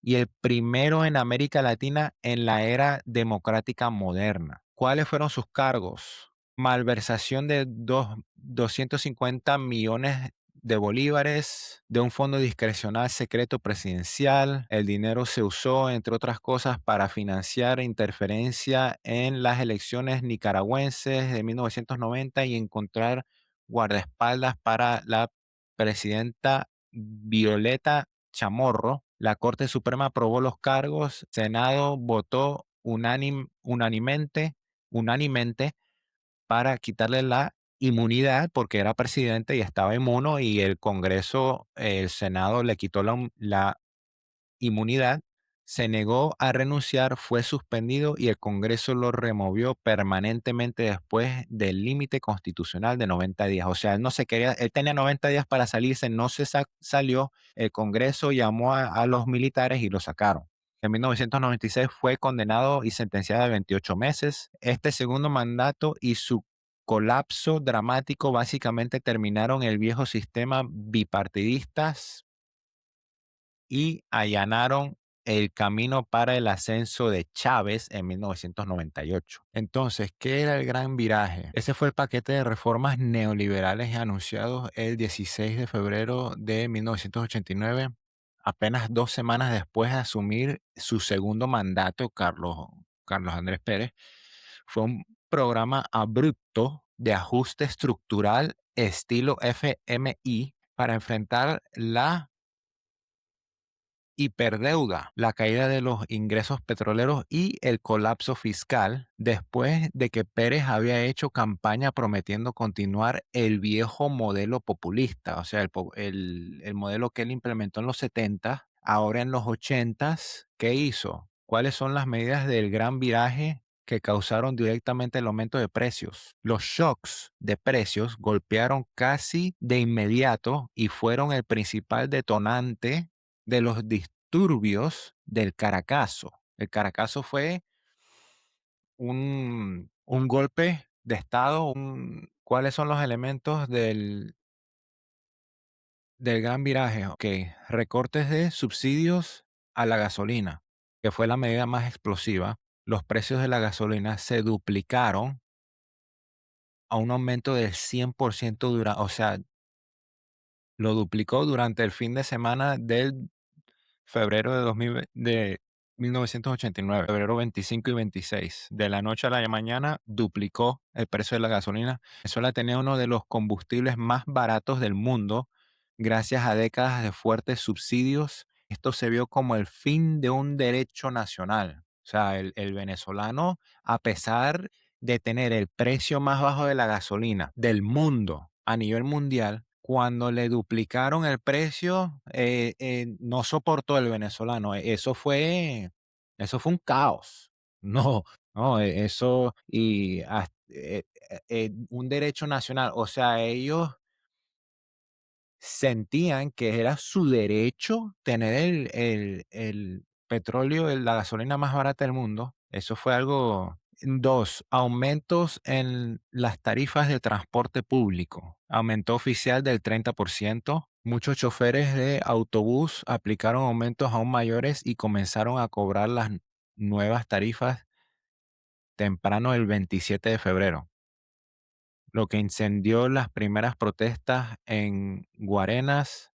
y el primero en América Latina en la era democrática moderna. ¿Cuáles fueron sus cargos? Malversación de 250 millones de bolívares de un fondo discrecional secreto presidencial. El dinero se usó, entre otras cosas, para financiar interferencia en las elecciones nicaragüenses de 1990 y encontrar guardaespaldas para la presidenta Violeta Chamorro. La Corte Suprema aprobó los cargos, Senado votó unánimemente para quitarle la inmunidad porque era presidente y estaba inmuno, y el Congreso, el Senado le quitó la inmunidad, se negó a renunciar, fue suspendido y el Congreso lo removió permanentemente después del límite constitucional de 90 días. O sea, él no se quería, él tenía 90 días para salirse, no se salió, el Congreso llamó a los militares y lo sacaron. En 1996 fue condenado y sentenciado a 28 meses. Este segundo mandato y su colapso dramático básicamente terminaron el viejo sistema bipartidistas y allanaron el camino para el ascenso de Chávez en 1998. Entonces, ¿qué era el gran viraje? Ese fue el paquete de reformas neoliberales anunciados el 16 de febrero de 1989, apenas 2 semanas después de asumir su segundo mandato, Carlos Andrés Pérez. Fue un programa abrupto de ajuste estructural estilo FMI para enfrentar la hiperdeuda, la caída de los ingresos petroleros y el colapso fiscal, después de que Pérez había hecho campaña prometiendo continuar el viejo modelo populista, o sea, el modelo que él implementó en los 70. Ahora en los 80, ¿qué hizo? ¿Cuáles son las medidas del gran viraje que causaron directamente el aumento de precios. Los shocks de precios golpearon casi de inmediato y fueron el principal detonante de los disturbios del Caracazo. El Caracazo fue un golpe de Estado. ¿Cuáles son los elementos del gran viraje? Ok, recortes de subsidios a la gasolina, que fue la medida más explosiva. Los precios de la gasolina se duplicaron a un aumento del 100% o sea, lo duplicó durante el fin de semana del febrero de 1989, febrero 25 y 26. De la noche a la mañana duplicó el precio de la gasolina. Venezuela tenía uno de los combustibles más baratos del mundo gracias a décadas de fuertes subsidios. Esto se vio como el fin de un derecho nacional. O sea, el venezolano, a pesar de tener el precio más bajo de la gasolina del mundo a nivel mundial, cuando le duplicaron el precio, no soportó el venezolano. Eso fue un caos. No, no, eso y un derecho nacional. O sea, ellos sentían que era su derecho tener el petróleo, la gasolina más barata del mundo. Eso fue algo. Dos, aumentos en las tarifas de transporte público. Aumentó oficial del 30%. Muchos choferes de autobús aplicaron aumentos aún mayores y comenzaron a cobrar las nuevas tarifas temprano el 27 de febrero, lo que incendió las primeras protestas en Guarenas,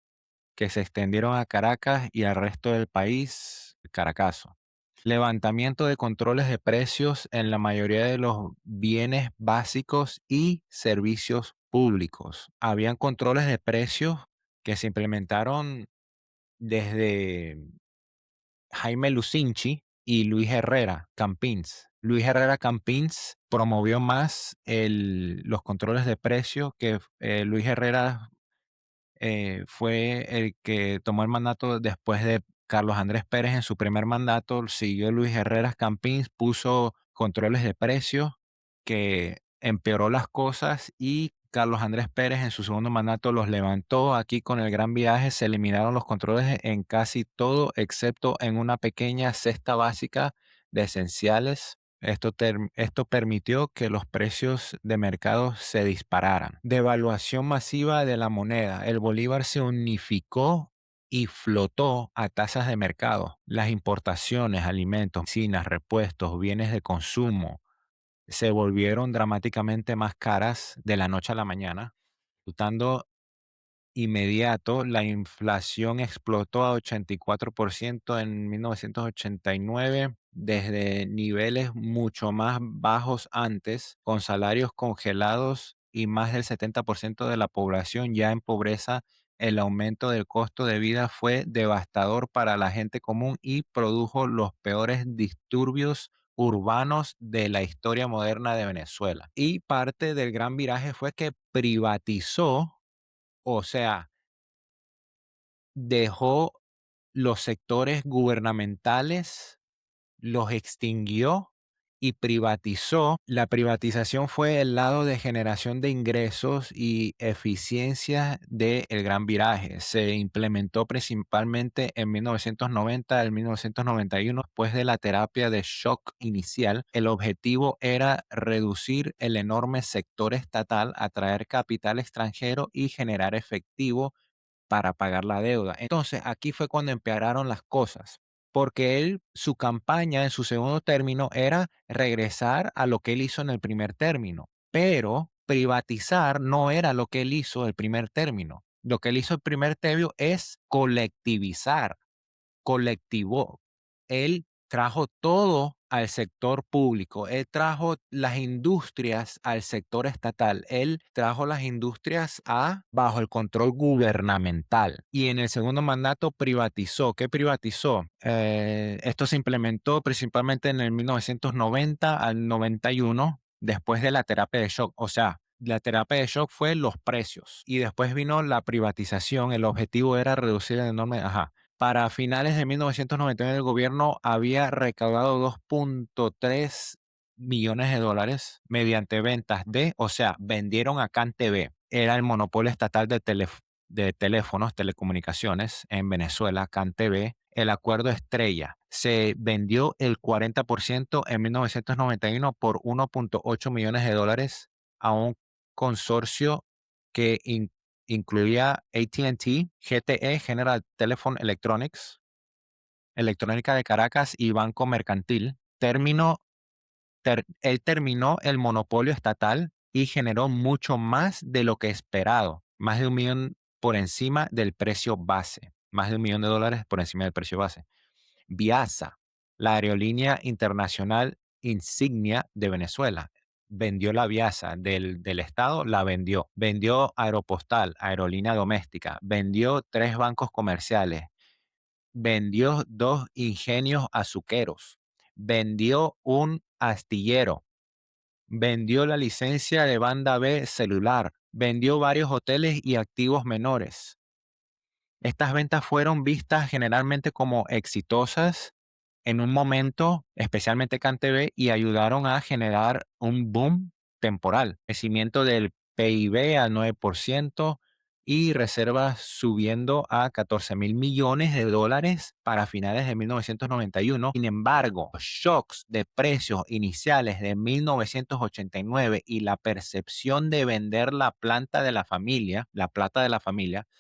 que se extendieron a Caracas y al resto del país, Caracazo. Levantamiento de controles de precios en la mayoría de los bienes básicos y servicios públicos. Habían controles de precios que se implementaron desde Jaime Lucinchi y Luis Herrera Campins. Luis Herrera Campins promovió más los controles de precios que Luis Herrera fue el que tomó el mandato después de Carlos Andrés Pérez en su primer mandato. Siguió Luis Herrera Campins, puso controles de precios que empeoró las cosas, y Carlos Andrés Pérez en su segundo mandato los levantó. Aquí con el Gran Viaje se eliminaron los controles en casi todo, excepto en una pequeña cesta básica de esenciales. Esto permitió que los precios de mercado se dispararan. Devaluación masiva de la moneda. El bolívar se unificó y flotó a tasas de mercado. Las importaciones, alimentos, medicinas, repuestos, bienes de consumo se volvieron dramáticamente más caras de la noche a la mañana, resultando inmediato. La inflación explotó a 84% en 1989, desde niveles mucho más bajos antes, con salarios congelados y más del 70% de la población ya en pobreza. El aumento del costo de vida fue devastador para la gente común y produjo los peores disturbios urbanos de la historia moderna de Venezuela. Y parte del gran viraje fue que privatizó, o sea, dejó los sectores gubernamentales, los extinguió y privatizó. La privatización fue el lado de generación de ingresos y eficiencia del Gran Viraje. Se implementó principalmente en 1990 al 1991, después de la terapia de shock inicial. El objetivo era reducir el enorme sector estatal, atraer capital extranjero y generar efectivo para pagar la deuda. Entonces, aquí fue cuando empeoraron las cosas, porque su campaña en su segundo término era regresar a lo que él hizo en el primer término, pero privatizar no era lo que él hizo el primer término. Lo que él hizo el primer término es colectivizar, colectivó. Él trajo todo al sector público, él trajo las industrias al sector estatal, él trajo las industrias bajo el control gubernamental, y en el segundo mandato privatizó. ¿Qué privatizó? Esto se implementó principalmente en el 1990 al 91, después de la terapia de shock. O sea, la terapia de shock fue los precios y después vino la privatización. El objetivo era reducir el enorme. Para finales de 1999 el gobierno había recaudado 2.3 millones de dólares mediante ventas o sea, vendieron a CanTV. Era el monopolio estatal de teléfonos, telecomunicaciones en Venezuela, CanTV. El acuerdo estrella se vendió el 40% en 1991 por 1.8 millones de dólares a un consorcio que incluía AT&T, GTE, General Telephone Electronics, Electrónica de Caracas y Banco Mercantil. Él terminó el monopolio estatal y generó mucho más de lo que esperado, más de 1 millón por encima del precio base, más de $1 millón por encima del precio base. Viasa, la aerolínea internacional insignia de Venezuela, vendió la Viasa del Estado, la vendió. Vendió Aeropostal, aerolínea doméstica, vendió 3 bancos comerciales, vendió 2 ingenios azuqueros, vendió un astillero, vendió la licencia de banda B celular, vendió varios hoteles y activos menores. Estas ventas fueron vistas generalmente como exitosas en un momento, especialmente CanTV, y ayudaron a generar un boom temporal, crecimiento del PIB al 9% y reservas subiendo a 14.000 millones de dólares para finales de 1991. Sin embargo, los shocks de precios iniciales de 1989 y la percepción de vender la plata de la familia,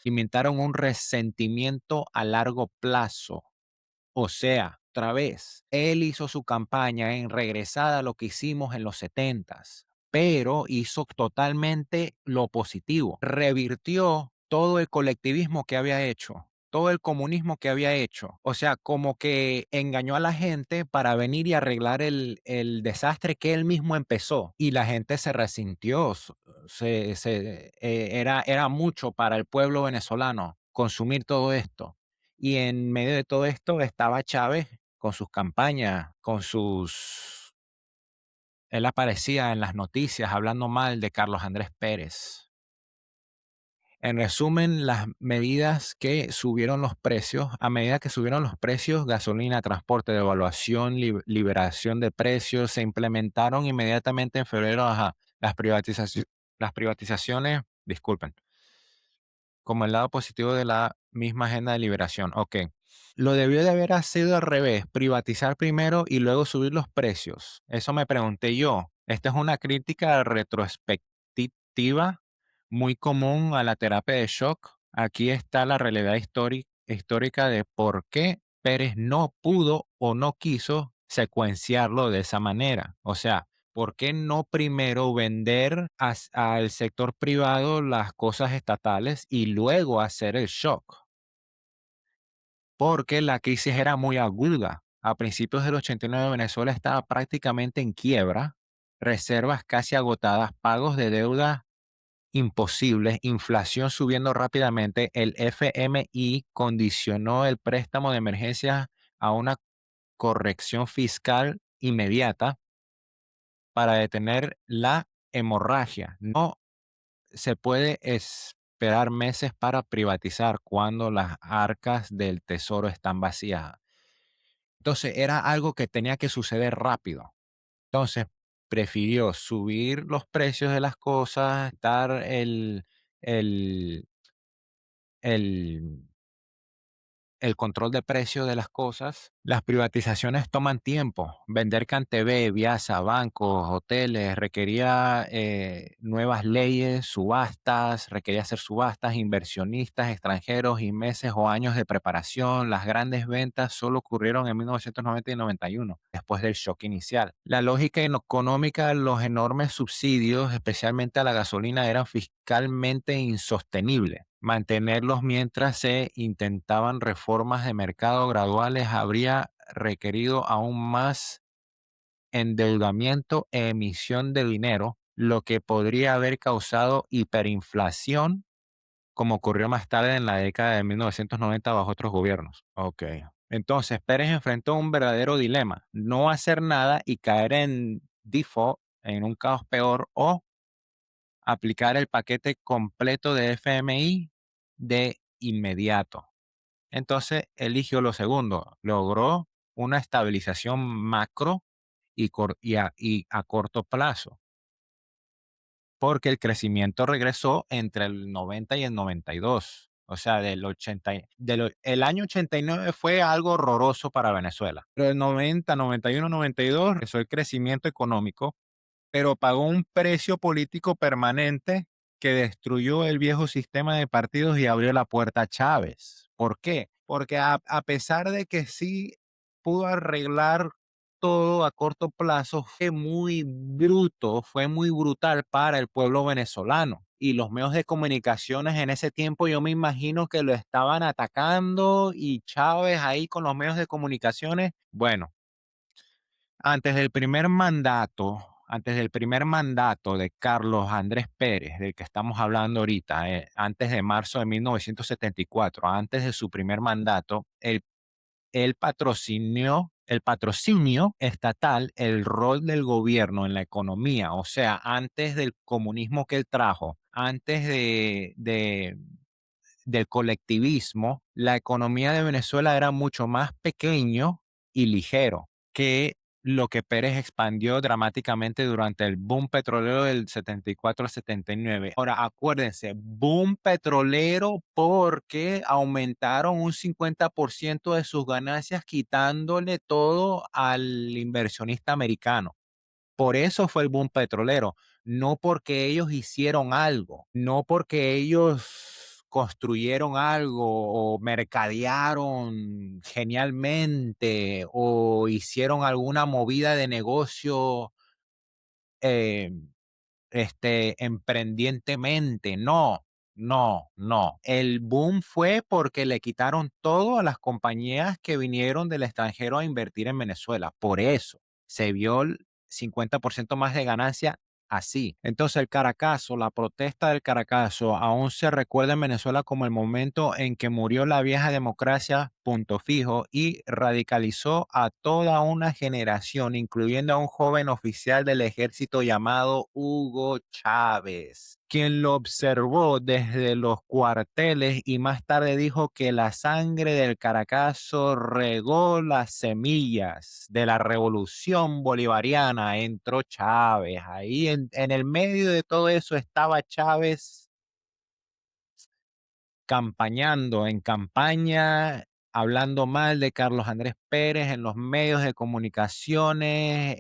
cimentaron un resentimiento a largo plazo. O sea, otra vez, él hizo su campaña en regresada a lo que hicimos en los 70s, pero hizo totalmente lo opositivo. Revirtió todo el colectivismo que había hecho, todo el comunismo que había hecho. O sea, como que engañó a la gente para venir y arreglar el desastre que él mismo empezó. Y la gente se resintió. Era mucho para el pueblo venezolano consumir todo esto. Y en medio de todo esto estaba Chávez con sus campañas, él aparecía en las noticias hablando mal de Carlos Andrés Pérez. En resumen, las medidas que subieron los precios, a medida que subieron los precios, gasolina, transporte, devaluación, liberación de precios, se implementaron inmediatamente en febrero, las privatizaciones, disculpen, como el lado positivo de la misma agenda de liberación. Ok. Lo debió de haber sido al revés, privatizar primero y luego subir los precios. Eso me pregunté yo. Esta es una crítica retrospectiva muy común a la terapia de shock. Aquí está la realidad histórica de por qué Pérez no pudo o no quiso secuenciarlo de esa manera. O sea, ¿por qué no primero vender al sector privado las cosas estatales y luego hacer el shock? Porque la crisis era muy aguda. A principios del 89 Venezuela estaba prácticamente en quiebra, reservas casi agotadas, pagos de deuda imposibles, inflación subiendo rápidamente. El FMI condicionó el préstamo de emergencia a una corrección fiscal inmediata para detener la hemorragia. No se puede esperar meses para privatizar cuando las arcas del tesoro están vacías. Entonces era algo que tenía que suceder rápido. Entonces prefirió subir los precios de las cosas, dar el, el el control de precio de las cosas. Las privatizaciones toman tiempo. Vender CanTV, Viasa, bancos, hoteles, requería nuevas leyes, subastas, requería hacer subastas, inversionistas extranjeros y meses o años de preparación. Las grandes ventas solo ocurrieron en 1990 y 91, después del shock inicial. La lógica económica, los enormes subsidios, especialmente a la gasolina, eran fiscalmente insostenibles. Mantenerlos mientras se intentaban reformas de mercado graduales habría requerido aún más endeudamiento e emisión de dinero, lo que podría haber causado hiperinflación, como ocurrió más tarde en la década de 1990 bajo otros gobiernos. Ok. Entonces, Pérez enfrentó un verdadero dilema: no hacer nada y caer en default, en un caos peor, o aplicar el paquete completo de FMI de inmediato. Entonces eligió lo segundo, logró una estabilización macro y a corto plazo, porque el crecimiento regresó entre el 90 y el 92. O sea, el año 89 fue algo horroroso para Venezuela, pero el 90, 91, 92 regresó el crecimiento económico, pero pagó un precio político permanente que destruyó el viejo sistema de partidos y abrió la puerta a Chávez. ¿Por qué? Porque a pesar de que sí pudo arreglar todo a corto plazo, fue muy bruto, fue muy brutal para el pueblo venezolano. Y los medios de comunicaciones en ese tiempo yo me imagino que lo estaban atacando y Chávez ahí con los medios de comunicaciones. Bueno, antes del primer mandato de Carlos Andrés Pérez, del que estamos hablando ahorita, antes de marzo de 1974, antes de su primer mandato, el patrocinio estatal, el rol del gobierno en la economía, o sea, antes del comunismo que él trajo, antes del colectivismo, la economía de Venezuela era mucho más pequeño y ligero que lo que Pérez expandió dramáticamente durante el boom petrolero del 74 al 79. Ahora, acuérdense, boom petrolero porque aumentaron un 50% de sus ganancias quitándole todo al inversionista americano. Por eso fue el boom petrolero, no porque ellos hicieron algo, no porque ellos construyeron algo o mercadearon genialmente o hicieron alguna movida de negocio eh, emprendientemente. No, no, no. El boom fue porque le quitaron todo a las compañías que vinieron del extranjero a invertir en Venezuela. Por eso se vio el 50% más de ganancia así. Entonces el Caracazo, la protesta del Caracazo, aún se recuerda en Venezuela como el momento en que murió la vieja democracia, punto fijo, y radicalizó a toda una generación, incluyendo a un joven oficial del ejército llamado Hugo Chávez, quien lo observó desde los cuarteles y más tarde dijo que la sangre del Caracazo regó las semillas de la revolución bolivariana. Entró Chávez. Ahí en el medio de todo eso estaba Chávez campañando en campaña, hablando mal de Carlos Andrés Pérez en los medios de comunicaciones,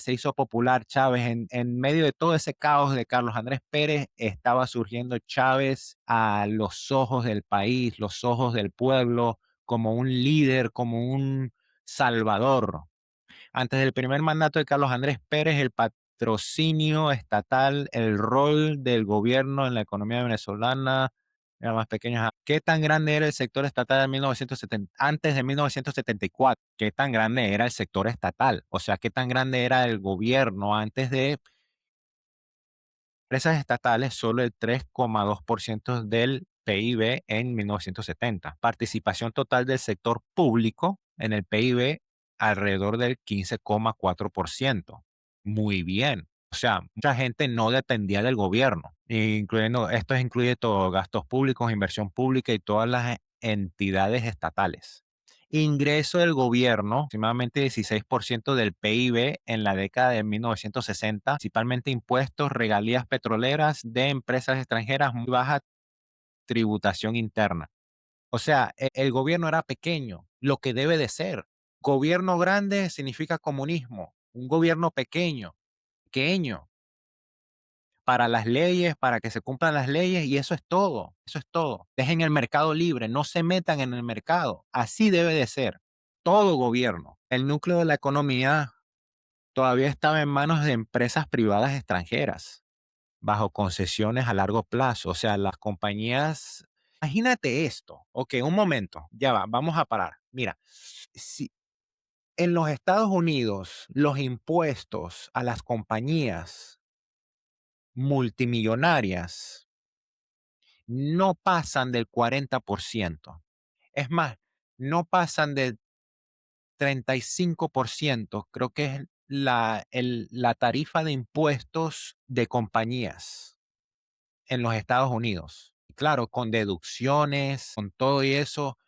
se hizo popular Chávez en medio de todo ese caos de Carlos Andrés Pérez, estaba surgiendo Chávez a los ojos del país, los ojos del pueblo, como un líder, como un salvador. Antes del primer mandato de Carlos Andrés Pérez, el patrocinio estatal, el rol del gobierno en la economía venezolana era más pequeño. Ajá. ¿Qué tan grande era el sector estatal en 1970, antes de 1974? ¿Qué tan grande era el sector estatal? O sea, ¿qué tan grande era el gobierno antes de empresas estatales? Solo el 3,2% del PIB en 1970. Participación total del sector público en el PIB alrededor del 15,4%. Muy bien. O sea, mucha gente no dependía del gobierno, incluyendo, esto incluye todo, gastos públicos, inversión pública y todas las entidades estatales. Ingreso del gobierno, aproximadamente 16% del PIB en la década de 1960, principalmente impuestos, regalías petroleras de empresas extranjeras, muy baja tributación interna. O sea, el gobierno era pequeño, lo que debe de ser. Gobierno grande significa comunismo. Un gobierno pequeño, pequeño, para las leyes, para que se cumplan las leyes, y eso es todo, eso es todo. Dejen el mercado libre, no se metan en el mercado. Así debe de ser. Todo gobierno. El núcleo de la economía todavía estaba en manos de empresas privadas extranjeras, bajo concesiones a largo plazo. O sea, las compañías, imagínate esto. Ok, un momento, ya va, vamos a parar. Mira, si en los Estados Unidos los impuestos a las compañías multimillonarias no pasan del 40%. Es más, no pasan del 35%, creo que es la tarifa de impuestos de compañías en los Estados Unidos. Claro, con deducciones, con todo y eso,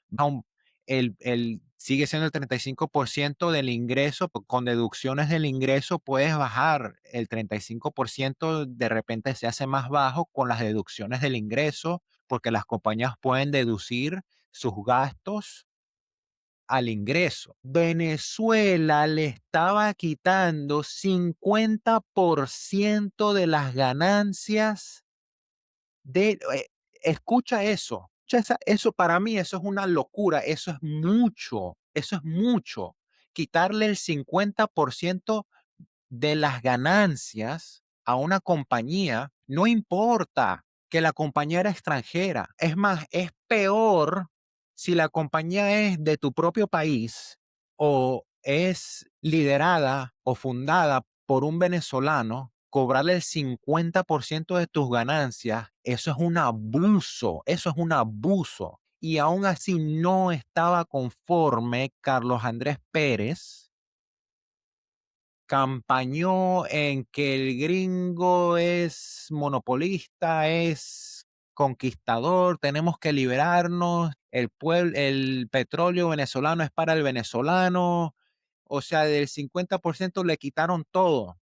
sigue siendo el 35% del ingreso, con deducciones del ingreso puedes bajar el 35%, de repente se hace más bajo con las deducciones del ingreso, porque las compañías pueden deducir sus gastos al ingreso. Venezuela le estaba quitando 50% de las ganancias de, escucha eso, eso para mí, eso es una locura, eso es mucho. Quitarle el 50% de las ganancias a una compañía, no importa que la compañía era extranjera. Es más, es peor si la compañía es de tu propio país o es liderada o fundada por un venezolano, cobrarle el 50% de tus ganancias, eso es un abuso, eso es un abuso. Y aún así no estaba conforme Carlos Andrés Pérez, campañó en que el gringo es monopolista, es conquistador, tenemos que liberarnos, el petróleo venezolano es para el venezolano, o sea, del 50% le quitaron todo.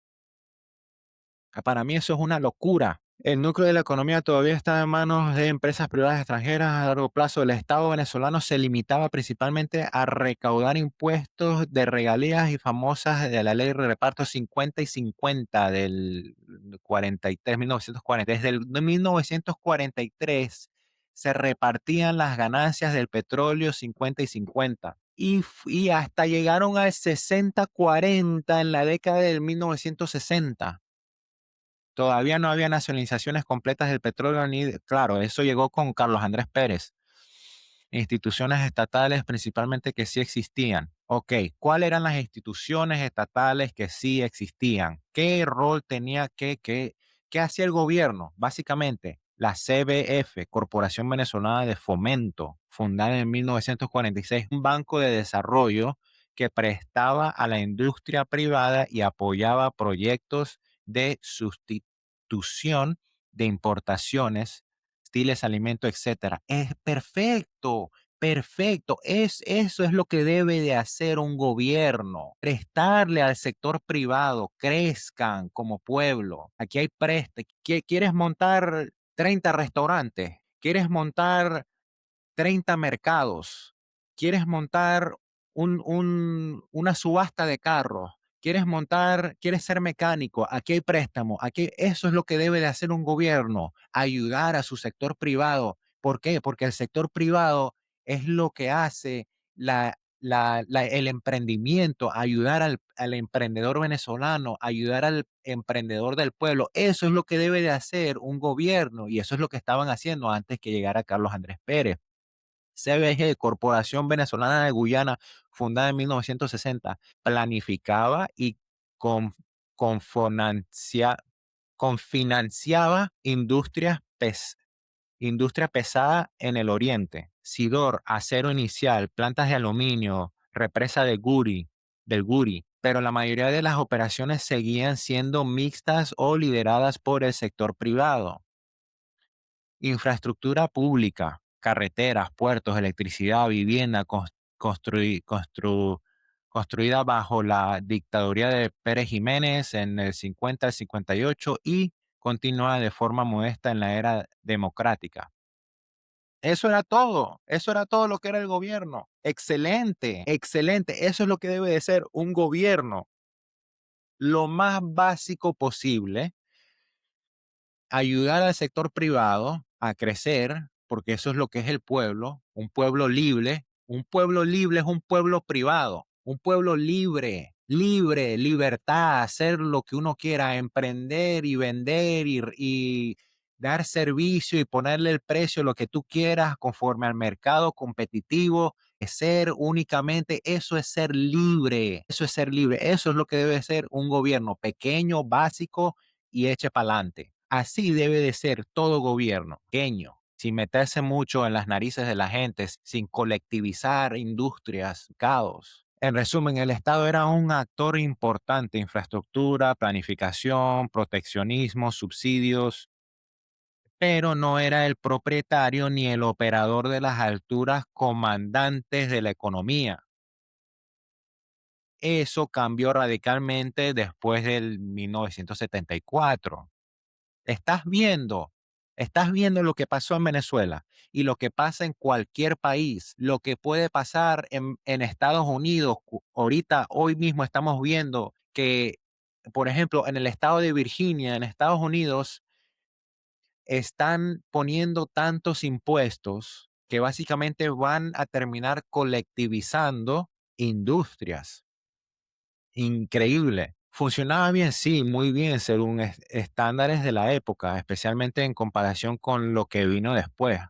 Para mí eso es una locura. El núcleo de la economía todavía está en manos de empresas privadas extranjeras a largo plazo. El Estado venezolano se limitaba principalmente a recaudar impuestos de regalías y famosas de la ley de reparto 50 y 50 del 43, 1940. Desde el de 1943 se repartían las ganancias del petróleo 50 y 50. Y hasta llegaron al 60-40 en la década del 1960. Todavía no había nacionalizaciones completas del petróleo, claro, eso llegó con Carlos Andrés Pérez. Instituciones estatales principalmente que sí existían. Ok, ¿cuáles eran las instituciones estatales que sí existían? ¿Qué rol tenía, qué hacía el gobierno? Básicamente, la CBF, Corporación Venezolana de Fomento, fundada en 1946, un banco de desarrollo que prestaba a la industria privada y apoyaba proyectos de sustitución de importaciones, textiles, alimentos, etcétera. Es perfecto, perfecto. Eso es lo que debe de hacer un gobierno. Prestarle al sector privado, crezcan como pueblo. Aquí hay ¿Quieres montar 30 restaurantes? ¿Quieres montar 30 mercados? ¿Quieres montar una subasta de carros? ¿Quieres ser mecánico? Aquí hay préstamo. Eso es lo que debe de hacer un gobierno, ayudar a su sector privado. ¿Por qué? Porque el sector privado es lo que hace el emprendimiento, ayudar al emprendedor venezolano, ayudar al emprendedor del pueblo. Eso es lo que debe de hacer un gobierno y eso es lo que estaban haciendo antes que llegara Carlos Andrés Pérez. CBG, Corporación Venezolana de Guyana, fundada en 1960, planificaba y con, confinancia- confinanciaba industria pesada en el oriente. Sidor, acero inicial, plantas de aluminio, represa del Guri, pero la mayoría de las operaciones seguían siendo mixtas o lideradas por el sector privado. Infraestructura pública, carreteras, puertos, electricidad, vivienda, construida bajo la dictadura de Pérez Jiménez en el 50 al 58 y continúa de forma modesta en la era democrática. Eso era todo lo que era el gobierno. Excelente, excelente. Eso es lo que debe de ser un gobierno, lo más básico posible, ayudar al sector privado a crecer, porque eso es lo que es el pueblo, un pueblo libre. Un pueblo libre es un pueblo privado, un pueblo libre, libre, libertad, hacer lo que uno quiera, emprender y vender y dar servicio y ponerle el precio, lo que tú quieras, conforme al mercado competitivo. Ser únicamente, eso es ser libre, eso es ser libre, eso es lo que debe ser un gobierno pequeño, básico y eche para adelante. Así debe de ser todo gobierno, pequeño, sin meterse mucho en las narices de la gente, sin colectivizar industrias, caos. En resumen, el Estado era un actor importante: infraestructura, planificación, proteccionismo, subsidios, pero no era el propietario ni el operador de las alturas comandantes de la economía. Eso cambió radicalmente después del 1974. Estás viendo, estás viendo lo que pasó en Venezuela y lo que pasa en cualquier país, lo que puede pasar en Estados Unidos. Ahorita, hoy mismo estamos viendo que, por ejemplo, en el estado de Virginia, en Estados Unidos, están poniendo tantos impuestos que básicamente van a terminar colectivizando industrias. Increíble. Funcionaba bien, sí, muy bien, según estándares de la época, especialmente en comparación con lo que vino después.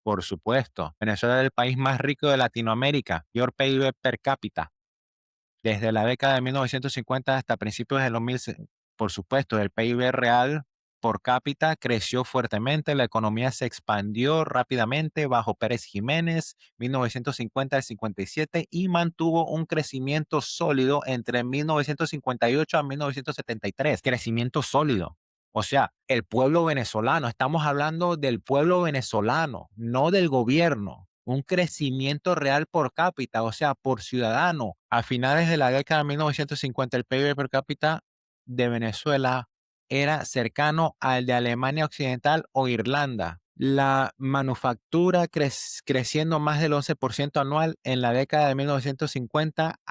Por supuesto. Venezuela es el país más rico de Latinoamérica, mayor PIB per cápita. Desde la década de 1950 hasta principios de los 1000, por supuesto, el PIB real por cápita creció fuertemente, la economía se expandió rápidamente bajo Pérez Jiménez, 1950 al 57, y mantuvo un crecimiento sólido entre 1958 a 1973. Crecimiento sólido. O sea, el pueblo venezolano, estamos hablando del pueblo venezolano, no del gobierno. Un crecimiento real por cápita, o sea, por ciudadano. A finales de la década de 1950, el PIB per cápita de Venezuela era cercano al de Alemania Occidental o Irlanda. La manufactura creciendo más del 11% anual en la década de 1950,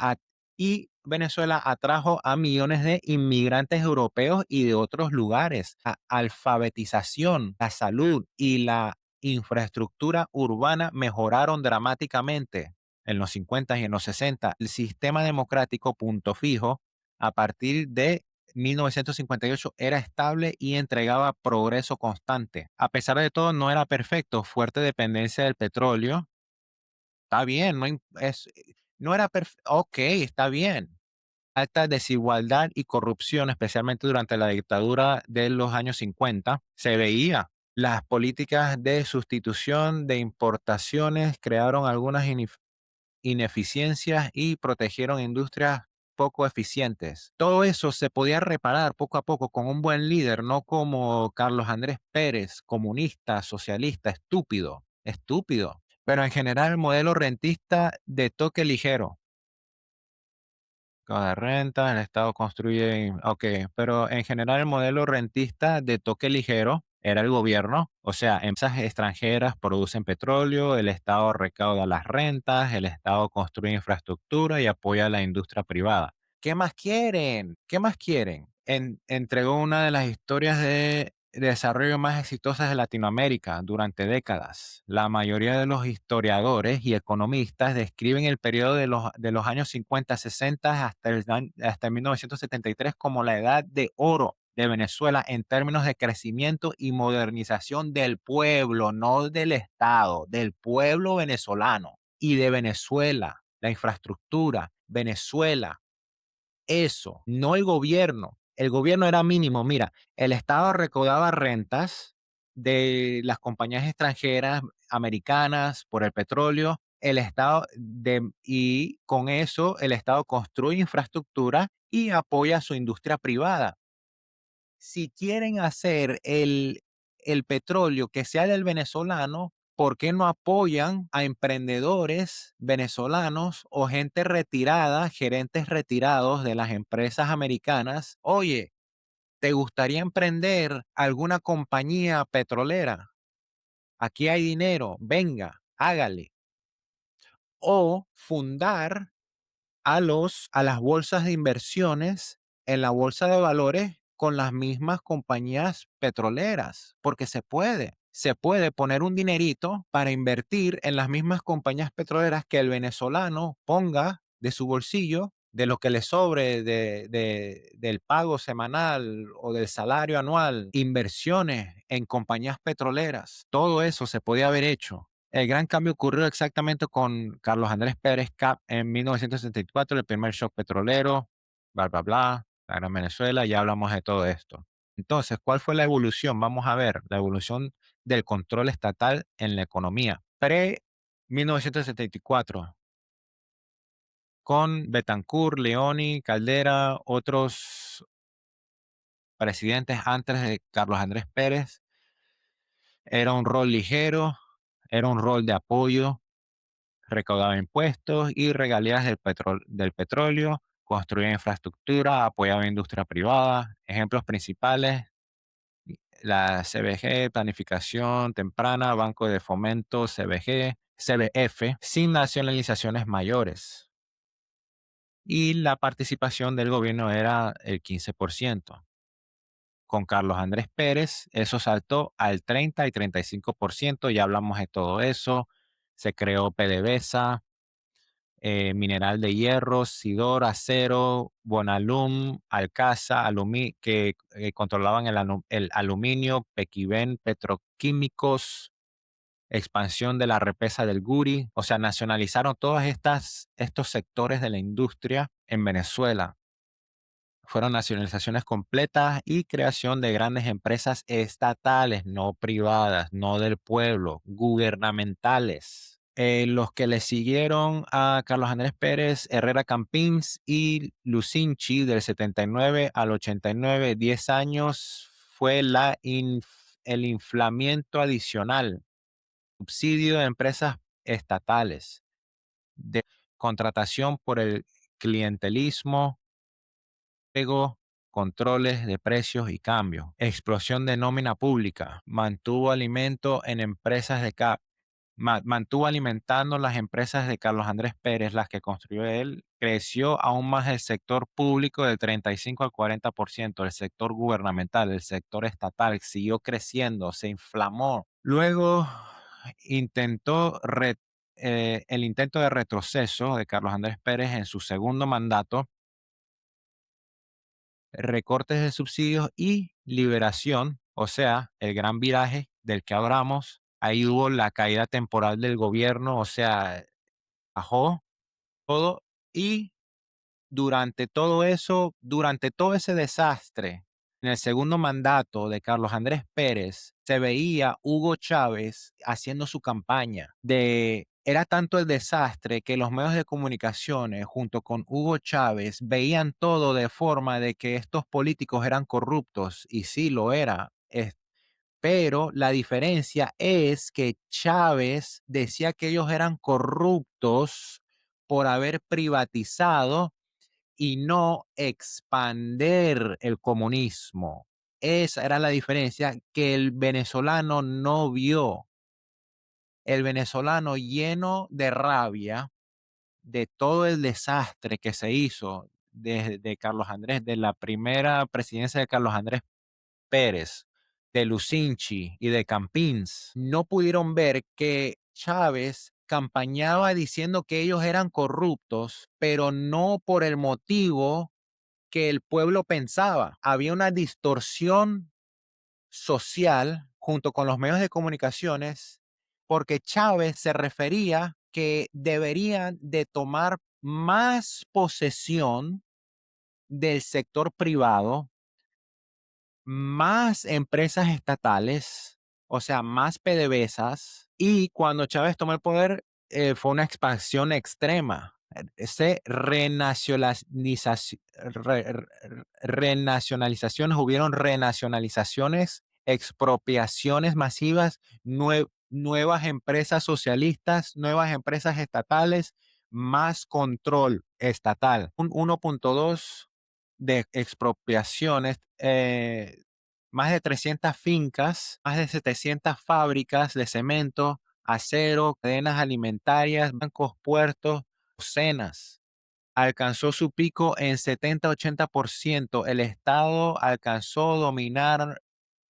y Venezuela atrajo a millones de inmigrantes europeos y de otros lugares. La alfabetización, la salud y la infraestructura urbana mejoraron dramáticamente en los 50 y en los 60. El sistema democrático, punto fijo, a partir de 1958 era estable y entregaba progreso constante. A pesar de todo, no era perfecto, fuerte dependencia del petróleo. Está bien, no era perfecto. Ok, está bien. Alta desigualdad y corrupción, especialmente durante la dictadura de los años 50, se veía. Las políticas de sustitución de importaciones crearon algunas ineficiencias y protegieron industrias poco eficientes. Todo eso se podía reparar poco a poco con un buen líder, no como Carlos Andrés Pérez, comunista, socialista, estúpido, estúpido. Pero en general el modelo rentista de toque ligero. Cada renta, el Estado construye, ok, pero en general el modelo rentista de toque ligero era el gobierno, o sea, empresas extranjeras producen petróleo, el Estado recauda las rentas, el Estado construye infraestructura y apoya a la industria privada. ¿Qué más quieren? ¿Qué más quieren? Entregó una de las historias de desarrollo más exitosas de Latinoamérica durante décadas. La mayoría de los historiadores y economistas describen el periodo de los años 50, 60 hasta 1973 como la edad de oro de Venezuela en términos de crecimiento y modernización del pueblo, no del Estado, del pueblo venezolano y de Venezuela, la infraestructura, Venezuela, eso, no el gobierno. El gobierno era mínimo. Mira, el Estado recaudaba rentas de las compañías extranjeras americanas por el petróleo. Y con eso el Estado construye infraestructura y apoya a su industria privada. Si quieren hacer el petróleo que sea del venezolano, ¿por qué no apoyan a emprendedores venezolanos o gente retirada, gerentes retirados de las empresas americanas? Oye, ¿te gustaría emprender alguna compañía petrolera? Aquí hay dinero, venga, hágale. O fundar a las bolsas de inversiones en la bolsa de valores con las mismas compañías petroleras, porque se puede poner un dinerito para invertir en las mismas compañías petroleras que el venezolano ponga de su bolsillo, de lo que le sobre del pago semanal o del salario anual, inversiones en compañías petroleras. Todo eso se podía haber hecho. El gran cambio ocurrió exactamente con Carlos Andrés Pérez Cap en 1974, el primer shock petrolero, bla, bla, bla, la Gran Venezuela, ya hablamos de todo esto. Entonces, ¿cuál fue la evolución? Vamos a ver, la evolución del control estatal en la economía. Pre-1974, con Betancourt, Leoni, Caldera, otros presidentes antes de Carlos Andrés Pérez, Era un rol ligero, era un rol de apoyo, recaudaba impuestos y regalías del petróleo, construía infraestructura, apoyaba industria privada. Ejemplos principales: la CBG, Planificación Temprana, Banco de Fomento, CBG, CBF, sin nacionalizaciones mayores. Y la participación del gobierno era el 15%. Con Carlos Andrés Pérez, eso saltó al 30 y 35%. Ya hablamos de todo eso. Se creó PDVSA, Mineral de Hierro, Sidor, Acero, Bonalum, Alcasa, que controlaban el aluminio, Pequiven, Petroquímicos, expansión de la represa del Guri. O sea, nacionalizaron todos estos sectores de la industria en Venezuela. Fueron nacionalizaciones completas y creación de grandes empresas estatales, no privadas, no del pueblo, gubernamentales. Los que le siguieron a Carlos Andrés Pérez, Herrera Campins y Lucinchi, del 79 al 89, 10 años, fue el inflamiento adicional, subsidio de empresas estatales, de contratación por el clientelismo, ego, controles de precios y cambios, explosión de nómina pública, mantuvo alimento en empresas de mantuvo alimentando las empresas de Carlos Andrés Pérez, las que construyó él. Creció aún más el sector público del 35 al 40%, el sector gubernamental, el sector estatal siguió creciendo, se inflamó. Luego intentó el intento de retroceso de Carlos Andrés Pérez en su segundo mandato, recortes de subsidios y liberación, o sea, el gran viraje del que hablamos. Ahí hubo la caída temporal del gobierno, o sea, bajó todo. Y durante todo eso, durante todo ese desastre, en el segundo mandato de Carlos Andrés Pérez, se veía Hugo Chávez haciendo su campaña. Era tanto el desastre que los medios de comunicaciones, junto con Hugo Chávez, veían todo de forma de que estos políticos eran corruptos, y sí lo era. Pero la diferencia es que Chávez decía que ellos eran corruptos por haber privatizado y no expander el comunismo. Esa era la diferencia que el venezolano no vio. El venezolano, lleno de rabia de todo el desastre que se hizo desde Carlos Andrés, de la primera presidencia de Carlos Andrés Pérez, de Lucinchi y de Campins, no pudieron ver que Chávez campañaba diciendo que ellos eran corruptos, pero no por el motivo que el pueblo pensaba. Había una distorsión social junto con los medios de comunicaciones, porque Chávez se refería que deberían de tomar más posesión del sector privado, más empresas estatales, o sea, más PDVSAs. Y cuando Chávez tomó el poder, fue una expansión extrema. Renacionalizaciones, hubieron renacionalizaciones, expropiaciones masivas, nuevas empresas socialistas, nuevas empresas estatales, más control estatal. Un 1.2 de expropiaciones, más de 300 fincas, más de 700 fábricas de cemento, acero, cadenas alimentarias, bancos, puertos, docenas. Alcanzó su pico en 70-80%. El Estado alcanzó a dominar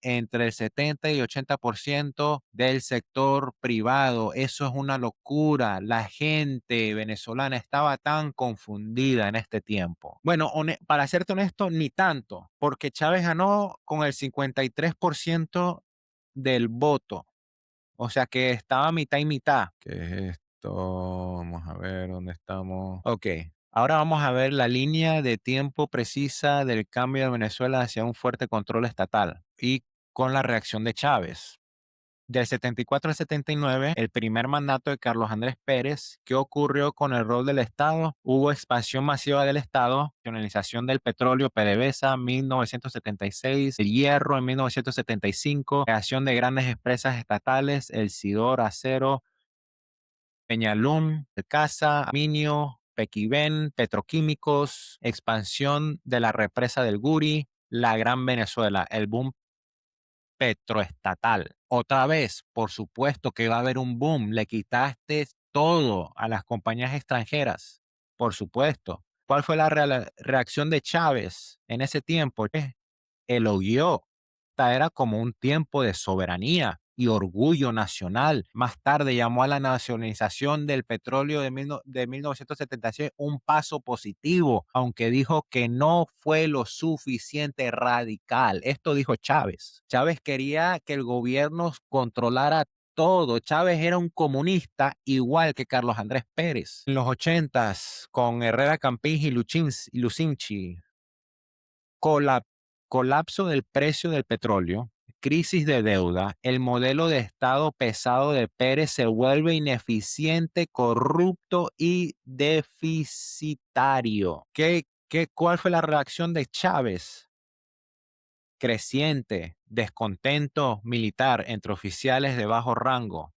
entre el 70 y 80% del sector privado. Eso es una locura. La gente venezolana estaba tan confundida en este tiempo. Bueno, para serte honesto, ni tanto, porque Chávez ganó con el 53% del voto. O sea que estaba mitad y mitad. ¿Qué es esto? Vamos a ver dónde estamos. Ok. Ahora vamos a ver la línea de tiempo precisa del cambio de Venezuela hacia un fuerte control estatal y con la reacción de Chávez. Del 74 al 79, el primer mandato de Carlos Andrés Pérez. ¿Qué ocurrió con el rol del Estado? Hubo expansión masiva del Estado, nacionalización del petróleo, PDVSA, 1976, el hierro en 1975, creación de grandes empresas estatales, el Sidor, Acero, Peñalún, Casa, Minio, Pequibén, Petroquímicos, expansión de la represa del Guri, la Gran Venezuela, el boom petroestatal. Otra vez, por supuesto que va a haber un boom. Le quitaste todo a las compañías extranjeras. Por supuesto. ¿Cuál fue la reacción de Chávez en ese tiempo? Elogió. Era como un tiempo de soberanía y orgullo nacional. Más tarde llamó a la nacionalización del petróleo de 1976 un paso positivo, aunque dijo que no fue lo suficiente radical. Esto dijo Chávez. Chávez quería que el gobierno controlara todo. Chávez era un comunista igual que Carlos Andrés Pérez. En los 80s, con Herrera Campins y Lucinchi, colapso colapso del precio del petróleo, crisis de deuda, el modelo de Estado pesado de Pérez se vuelve ineficiente, corrupto y deficitario. ¿Cuál fue la reacción de Chávez? Creciente descontento militar entre oficiales de bajo rango.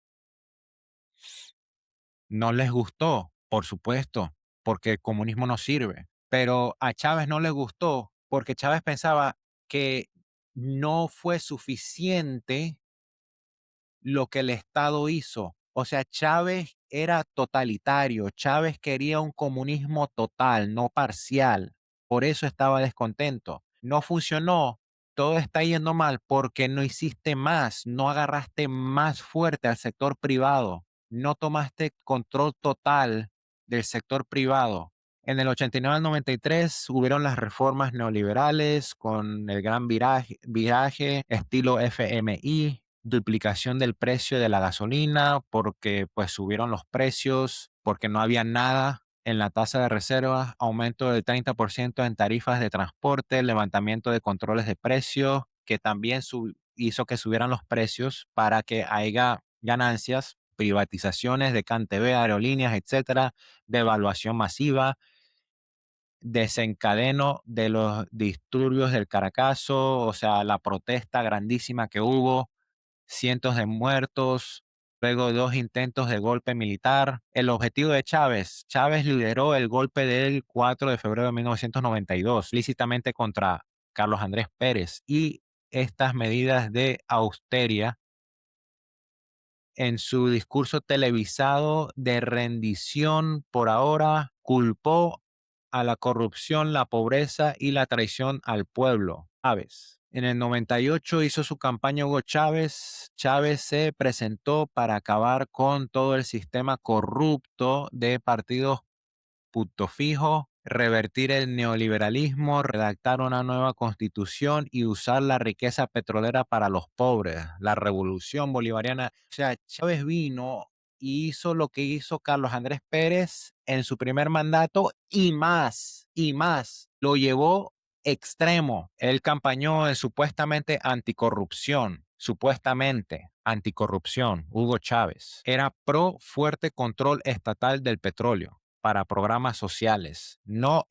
No les gustó, por supuesto, porque el comunismo no sirve. Pero a Chávez no le gustó porque Chávez pensaba que no fue suficiente lo que el Estado hizo. O sea, Chávez era totalitario. Chávez quería un comunismo total, no parcial. Por eso estaba descontento. No funcionó. Todo está yendo mal porque no hiciste más, no agarraste más fuerte al sector privado, no tomaste control total del sector privado. En el 89 al 93 hubieron las reformas neoliberales con el gran viraje estilo FMI, duplicación del precio de la gasolina porque pues subieron los precios, porque no había nada en la tasa de reservas, aumento del 30% en tarifas de transporte, levantamiento de controles de precios, que también hizo que subieran los precios para que haya ganancias, privatizaciones de CanTV, aerolíneas, etcétera, devaluación masiva, desencadeno de los disturbios del Caracazo, o sea, la protesta grandísima que hubo, cientos de muertos, luego de 2 intentos de golpe militar. El objetivo de Chávez. Chávez lideró el golpe del 4 de febrero de 1992, lícitamente contra Carlos Andrés Pérez, y estas medidas de austeridad en su discurso televisado de rendición por ahora, culpó a la corrupción, la pobreza y la traición al pueblo. Chávez. En el 98 hizo su campaña Hugo Chávez. Chávez se presentó para acabar con todo el sistema corrupto de partidos punto fijo, revertir el neoliberalismo, redactar una nueva constitución y usar la riqueza petrolera para los pobres, la revolución bolivariana. O sea, Chávez vino y hizo lo que hizo Carlos Andrés Pérez en su primer mandato y más, y más. Lo llevó extremo. Él campañó en supuestamente anticorrupción, supuestamente anticorrupción. Hugo Chávez era pro fuerte control estatal del petróleo para programas sociales. No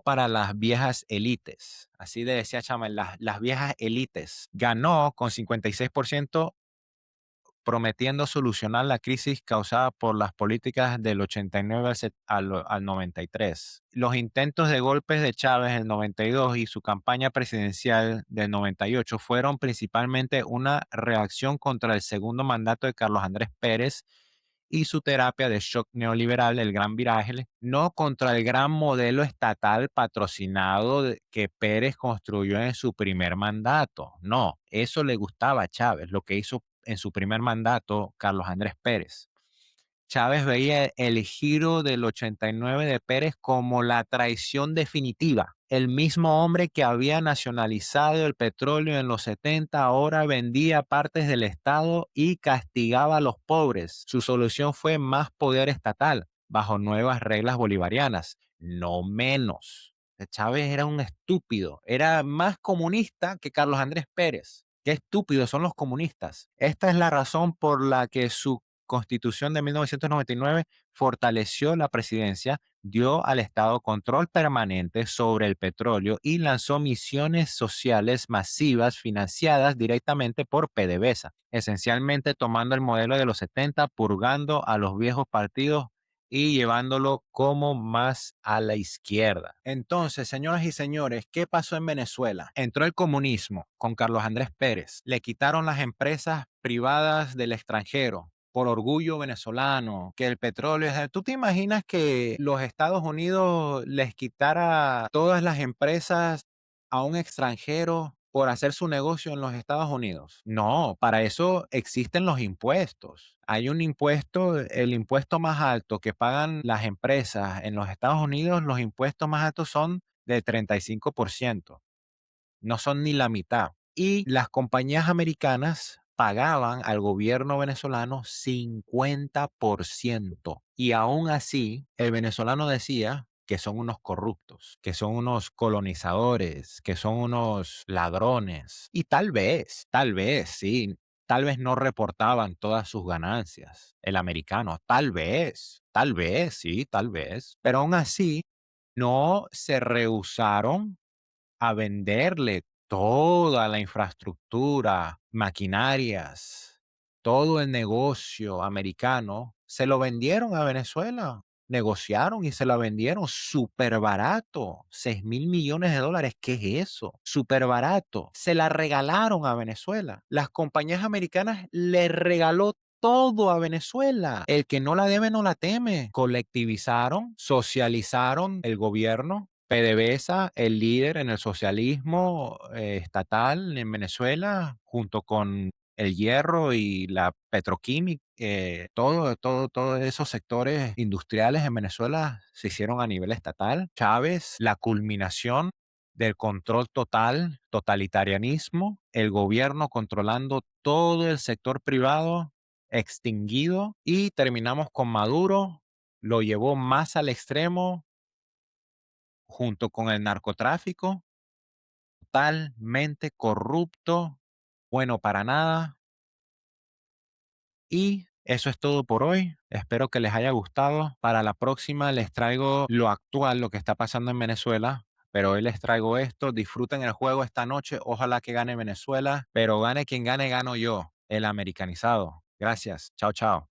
para las viejas élites. Así de decía Chávez, las viejas élites. Ganó con 56%, prometiendo solucionar la crisis causada por las políticas del 89 al 93. Los intentos de golpes de Chávez en el 92 y su campaña presidencial del 98 fueron principalmente una reacción contra el segundo mandato de Carlos Andrés Pérez y su terapia de shock neoliberal, el gran viraje, no contra el gran modelo estatal patrocinado que Pérez construyó en su primer mandato. No, eso le gustaba a Chávez, lo que hizo en su primer mandato Carlos Andrés Pérez. Chávez veía el giro del 89 de Pérez como la traición definitiva. El mismo hombre que había nacionalizado el petróleo en los 70 ahora vendía partes del Estado y castigaba a los pobres. Su solución fue más poder estatal, bajo nuevas reglas bolivarianas, no menos. Chávez era un estúpido, era más comunista que Carlos Andrés Pérez. Qué estúpidos son los comunistas. Esta es la razón por la que su constitución de 1999 fortaleció la presidencia, dio al Estado control permanente sobre el petróleo y lanzó misiones sociales masivas financiadas directamente por PDVSA, esencialmente tomando el modelo de los 70, purgando a los viejos partidos y llevándolo como más a la izquierda. Entonces, señoras y señores, ¿qué pasó en Venezuela? Entró el comunismo con Carlos Andrés Pérez. Le quitaron las empresas privadas del extranjero por orgullo venezolano, que el petróleo es... ¿Tú te imaginas que los Estados Unidos les quitara todas las empresas a un extranjero por hacer su negocio en los Estados Unidos? No, para eso existen los impuestos. Hay un impuesto, el impuesto más alto que pagan las empresas en los Estados Unidos, los impuestos más altos son de 35%, no son ni la mitad. Y las compañías americanas pagaban al gobierno venezolano 50%. Y aún así, el venezolano decía que son unos corruptos, que son unos colonizadores, que son unos ladrones. Y tal vez, sí, tal vez no reportaban todas sus ganancias, el americano, tal vez, sí, tal vez. Pero aún así, no se rehusaron a venderle toda la infraestructura, maquinarias, todo el negocio americano, se lo vendieron a Venezuela. Negociaron y se la vendieron súper barato, $6.000 millones. ¿Qué es eso? Súper barato. Se la regalaron a Venezuela. Las compañías americanas le regaló todo a Venezuela. El que no la debe no la teme. Colectivizaron, socializaron el gobierno. PDVSA, el líder en el socialismo estatal en Venezuela, junto con el hierro y la petroquímica, todos esos sectores industriales en Venezuela se hicieron a nivel estatal. Chávez, la culminación del control total, totalitarianismo, el gobierno controlando todo el sector privado extinguido y terminamos con Maduro, lo llevó más al extremo junto con el narcotráfico, totalmente corrupto, bueno para nada. Y eso es todo por hoy. Espero que les haya gustado. Para la próxima les traigo lo actual, lo que está pasando en Venezuela. Pero hoy les traigo esto. Disfruten el juego esta noche. Ojalá que gane Venezuela. Pero gane quien gane, gano yo, el americanizado. Gracias. Chao, chao.